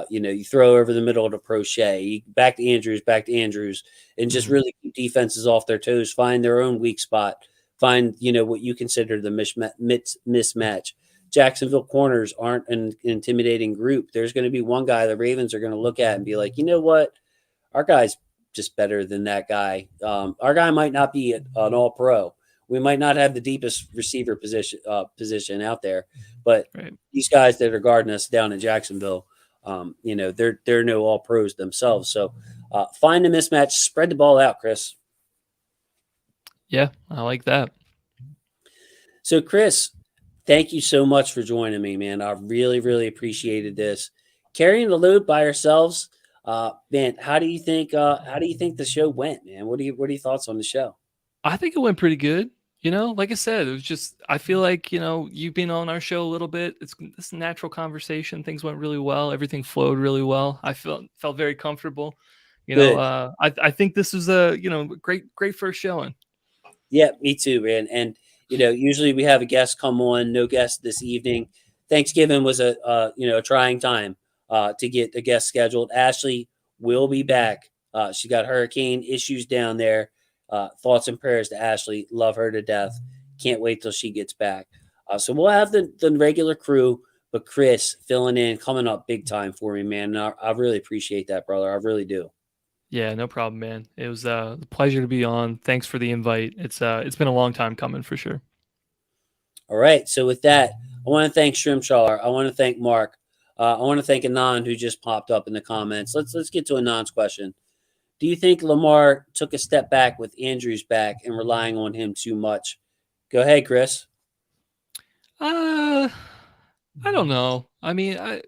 You throw over the middle to Prochet, back to Andrews, and just Mhm. really keep defenses off their toes, find their own weak spot, find, what you consider the mismatch. Jacksonville corners aren't an intimidating group. There's going to be one guy the Ravens are going to look at and be like, you know what? Our guy's just better than that guy. Our guy might not be an all pro. We might not have the deepest receiver position out there, but Right. these guys that are guarding us down in Jacksonville, they're no all pros themselves. So find the mismatch, spread the ball out, Chris. Yeah, I like that. So, Chris, thank you so much for joining me, man. I really, really appreciated this. Carrying the load by ourselves, man. How do you think the show went, man? What are your thoughts on the show? I think it went pretty good. Like I said, it was just I feel like, you've been on our show a little bit. It's a natural conversation. Things went really well. Everything flowed really well. I felt very comfortable. Good. I think this was a, great first showing. Yeah, me too, man. And usually we have a guest come on. No guest this evening. Thanksgiving was a trying time to get a guest scheduled. Ashley will be back. She got hurricane issues down there. Thoughts and prayers to Ashley. Love her to death. Can't wait till she gets back. So we'll have the regular crew, but Chris filling in, coming up big time for me, man. And I really appreciate that, brother. I really do. Yeah, no problem, man. It was a pleasure to be on. Thanks for the invite. It's been a long time coming for sure. All right. So with that, I want to thank Shrimshaw. I want to thank Mark. I want to thank Anand who just popped up in the comments. Let's get to Anand's question. Do you think Lamar took a step back with Andrews back and relying on him too much? Go ahead, Chris. Uh, I don't know. I mean, I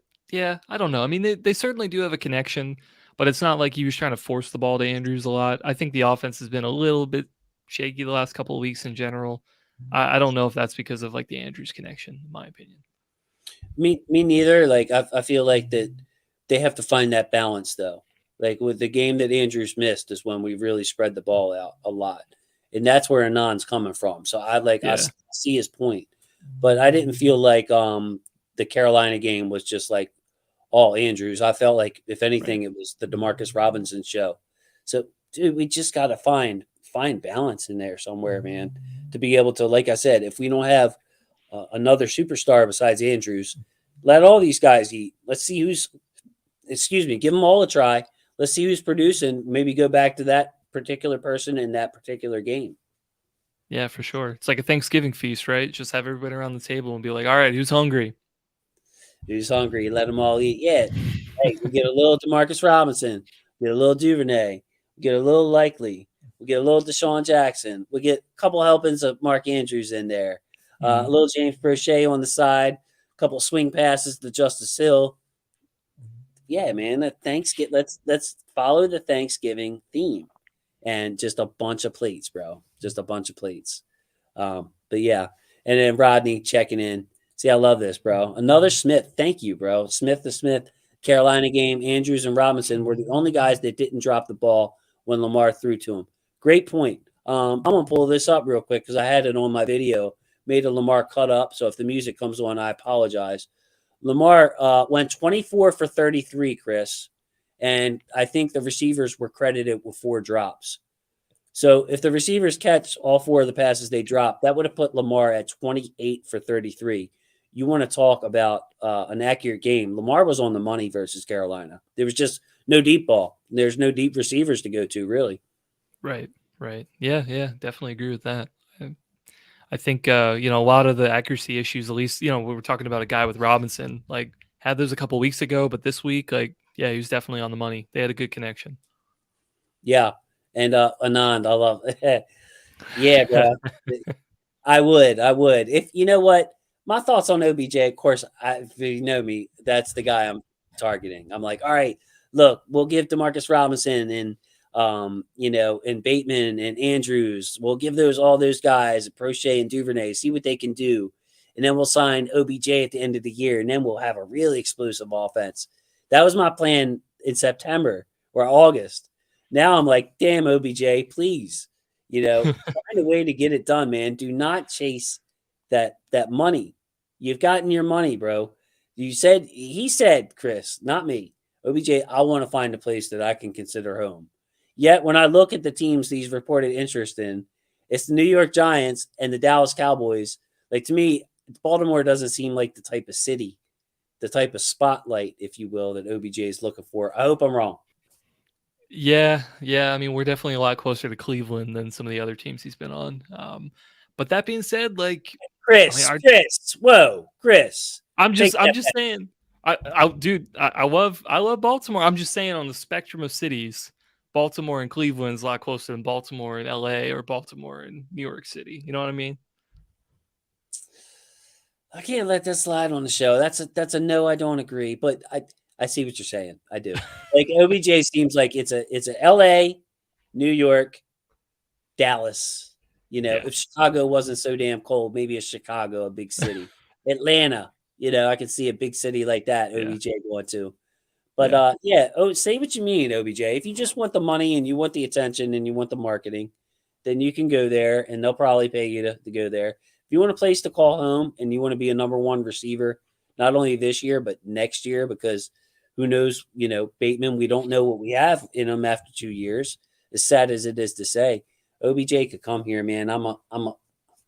don't know. I mean, they certainly do have a connection, but it's not like he was trying to force the ball to Andrews a lot. I think the offense has been a little bit shaky the last couple of weeks in general. I don't know if that's because of like the Andrews connection, in my opinion. Me neither. Like I feel like that they have to find that balance though. Like with the game that Andrews missed is when we really spread the ball out a lot, and that's where Anand's coming from. So I Yeah, see his point, but I didn't feel like the Carolina game was just like all Andrews. I felt like if right. anything, it was the Demarcus Robinson show. So dude, we just got to find balance in there somewhere, man, to be able to, like I said, if we don't have another superstar besides Andrews. Let all these guys eat. Let's see excuse me, give them all a try. Let's see who's producing. Maybe go back to that particular person in that particular game. Yeah, for sure. It's like a Thanksgiving feast, right? Just have everybody around the table and be like, "All right, who's hungry?" Who's hungry? Let them all eat. Yeah. Hey, we get a little Demarcus Robinson, we get a little Duvernay, we get a little Likely, we get a little Deshaun Jackson, we get a couple helpings of Mark Andrews in there, a Mhm. little James Prochet on the side, a couple swing passes to Justice Hill. Yeah, man, that Thanksgiving. Let's follow the Thanksgiving theme, and just a bunch of plates, bro. Just a bunch of plates. But yeah, and then Rodney checking in. See, I love this, bro. Another Smith. Thank you, bro. Smith the Smith Carolina game. Andrews and Robinson were the only guys that didn't drop the ball when Lamar threw to him. Great point. I'm gonna pull this up real quick because I had it on my video. Made a Lamar cut up. So if the music comes on, I apologize. Lamar went 24 for 33, Chris, and I think the receivers were credited with 4 drops. So if the receivers catch all 4 of the passes they dropped, that would have put Lamar at 28 for 33. You want to talk about an accurate game? Lamar was on the money versus Carolina. There was just no deep ball. There's no deep receivers to go to, really. Right, right. Yeah, yeah, definitely agree with that. I think a lot of the accuracy issues, at least, we were talking about a guy with Robinson, like had those a couple weeks ago, but this week, like, yeah, he was definitely on the money. They had a good connection. Yeah, and Anand, I love. Yeah, bro. I would. If you know what, my thoughts on OBJ, of course, if you know me, that's the guy. targeting. I'm like, all right, look, we'll give Demarcus Robinson and and Bateman and Andrews. We'll give all those guys, Prochet and Duvernay, see what they can do. And then we'll sign OBJ at the end of the year, and then we'll have a really explosive offense. That was my plan in September or August. Now I'm like, damn, OBJ, please, find a way to get it done, man. Do not chase that money. You've gotten your money, bro. He said, Chris, not me. OBJ, I want to find a place that I can consider home. Yet when I look at the teams he's reported interest in, it's the New York Giants and the Dallas Cowboys. Like, to me, Baltimore doesn't seem like the type of city, the type of spotlight, if you will, that OBJ is looking for. I hope I'm wrong. Yeah, yeah. I mean, we're definitely a lot closer to Cleveland than some of the other teams he's been on. But that being said, like, I mean, Whoa, Chris, I'm take just saying, dude, I love Baltimore. I'm just saying, on the spectrum of cities, Baltimore and Cleveland is a lot closer than Baltimore and LA or Baltimore and New York City. You know what I mean? I can't let that slide on the show. That's a no. I don't agree, but I see what you're saying. I do. Like, OBJ seems like it's a L.A., New York, Dallas. Yeah, If Chicago wasn't so damn cold, maybe a Chicago, a big city, Atlanta. I could see a big city like that. yeah, OBJ going to. But yeah, yeah. Oh, say what you mean, OBJ. If you just want the money and you want the attention and you want the marketing, then you can go there, and they'll probably pay you to go there. If you want a place to call home and you want to be a number one receiver, not only this year but next year, because who knows? Bateman. We don't know what we have in him after 2 years. As sad as it is to say, OBJ could come here, man. I'm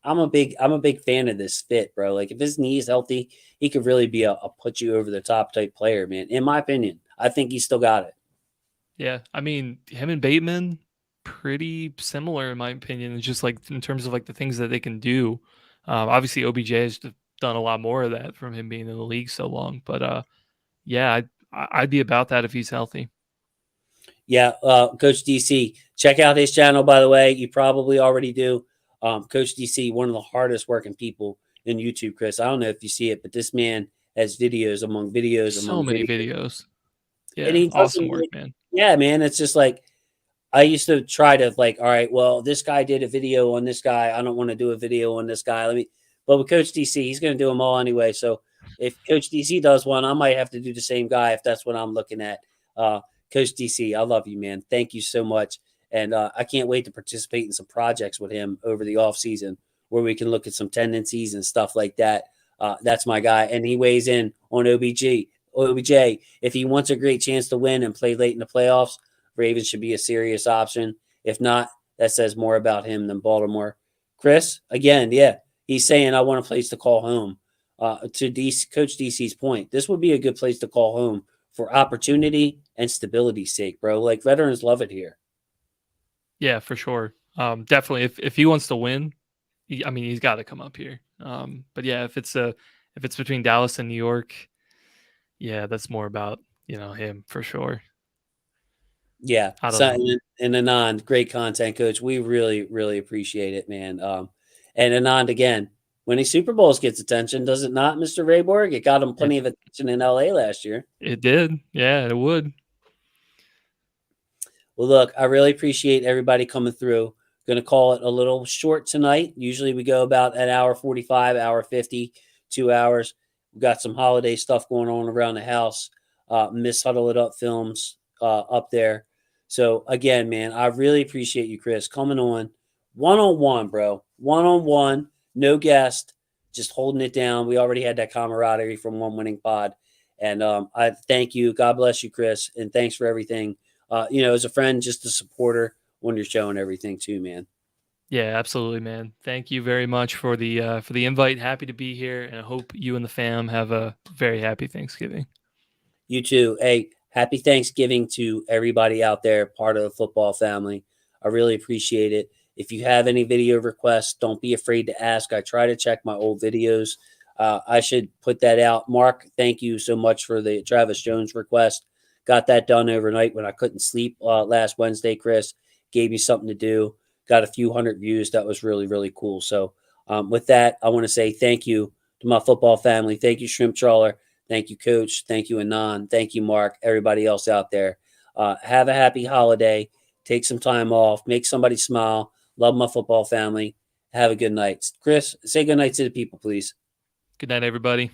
a big fan of this fit, bro. Like, if his knee is healthy, he could really be a put you over the top type player, man. In my opinion, I think he's still got it. yeah. I mean, him and Bateman, pretty similar in my opinion. It's just like in terms of like the things that they can do. Obviously, OBJ has done a lot more of that from him being in the league so long. But yeah, I'd be about that if he's healthy. Yeah, Coach DC, check out his channel. By the way, you probably already do. Coach DC, one of the hardest working people in YouTube, Chris. I don't know if you see it, but this man has videos among videos So among many videos, videos. and Yeah, he awesome doesn't. work, man. Yeah, man, it's just like I used to try to, like, all right, well, this guy did a video on this guy. I don't want to do a video on this guy. But with Coach DC, he's going to do them all anyway. So if Coach DC does one, I might have to do the same guy if that's what I'm looking at. Uh, Coach DC, I love you, man. Thank you so much. And I can't wait to participate in some projects with him over the off season where we can look at some tendencies and stuff like that. That's my guy. And he weighs in on OBJ. If he wants a great chance to win and play late in the playoffs, Ravens should be a serious option. If not, that says more about him than Baltimore. Chris, again, yeah, he's saying I want a place to call home. To DC, Coach DC's point, this would be a good place to call home for opportunity and stability's sake, bro. Like, veterans love it here. Yeah, for sure. Definitely, if he wants to win, I mean, he's got to come up here. But yeah, if it's between Dallas and New York, yeah, that's more about him for sure. Yeah. I don't So, know. and Anand, great content, coach. We really, really appreciate it, man. And Anand, again, winning Super Bowls gets attention, does it not, Mr. Rayborg? It got him It plenty of attention in LA last year. it did. Yeah, it would. Well, look, I really appreciate everybody coming through. Going to call it a little short tonight. Usually we go about an hour 45, hour 50, 2 hours. We've got some holiday stuff going on around the house. Miss Huddle It Up films up there. So, again, man, I really appreciate you, Chris, coming on one, bro. One on one, no guest, just holding it down. We already had that camaraderie from One Winning Pod. And I thank you. God bless you, Chris. And thanks for everything. As a friend, just a supporter on your show and everything too, man. Yeah, absolutely, man. Thank you very much for the invite. Happy to be here, and I hope you and the fam have a very happy Thanksgiving. You too. Hey, happy Thanksgiving to everybody out there, part of the football family. I really appreciate it. If you have any video requests, don't be afraid to ask. I try to check my old videos. I should put that out. Mark, thank you so much for the Travis Jones request. Got that done overnight when I couldn't sleep last Wednesday, Chris. Gave me something to do. Got a few hundred views. That was really, really cool. So with that, I want to say thank you to my football family. Thank you, Shrimp Trawler. Thank you, Coach. Thank you, Anon. Thank you, Mark. Everybody else out there. Have a happy holiday. Take some time off. Make somebody smile. Love my football family. Have a good night. Chris, say good night to the people, please. Good night, everybody.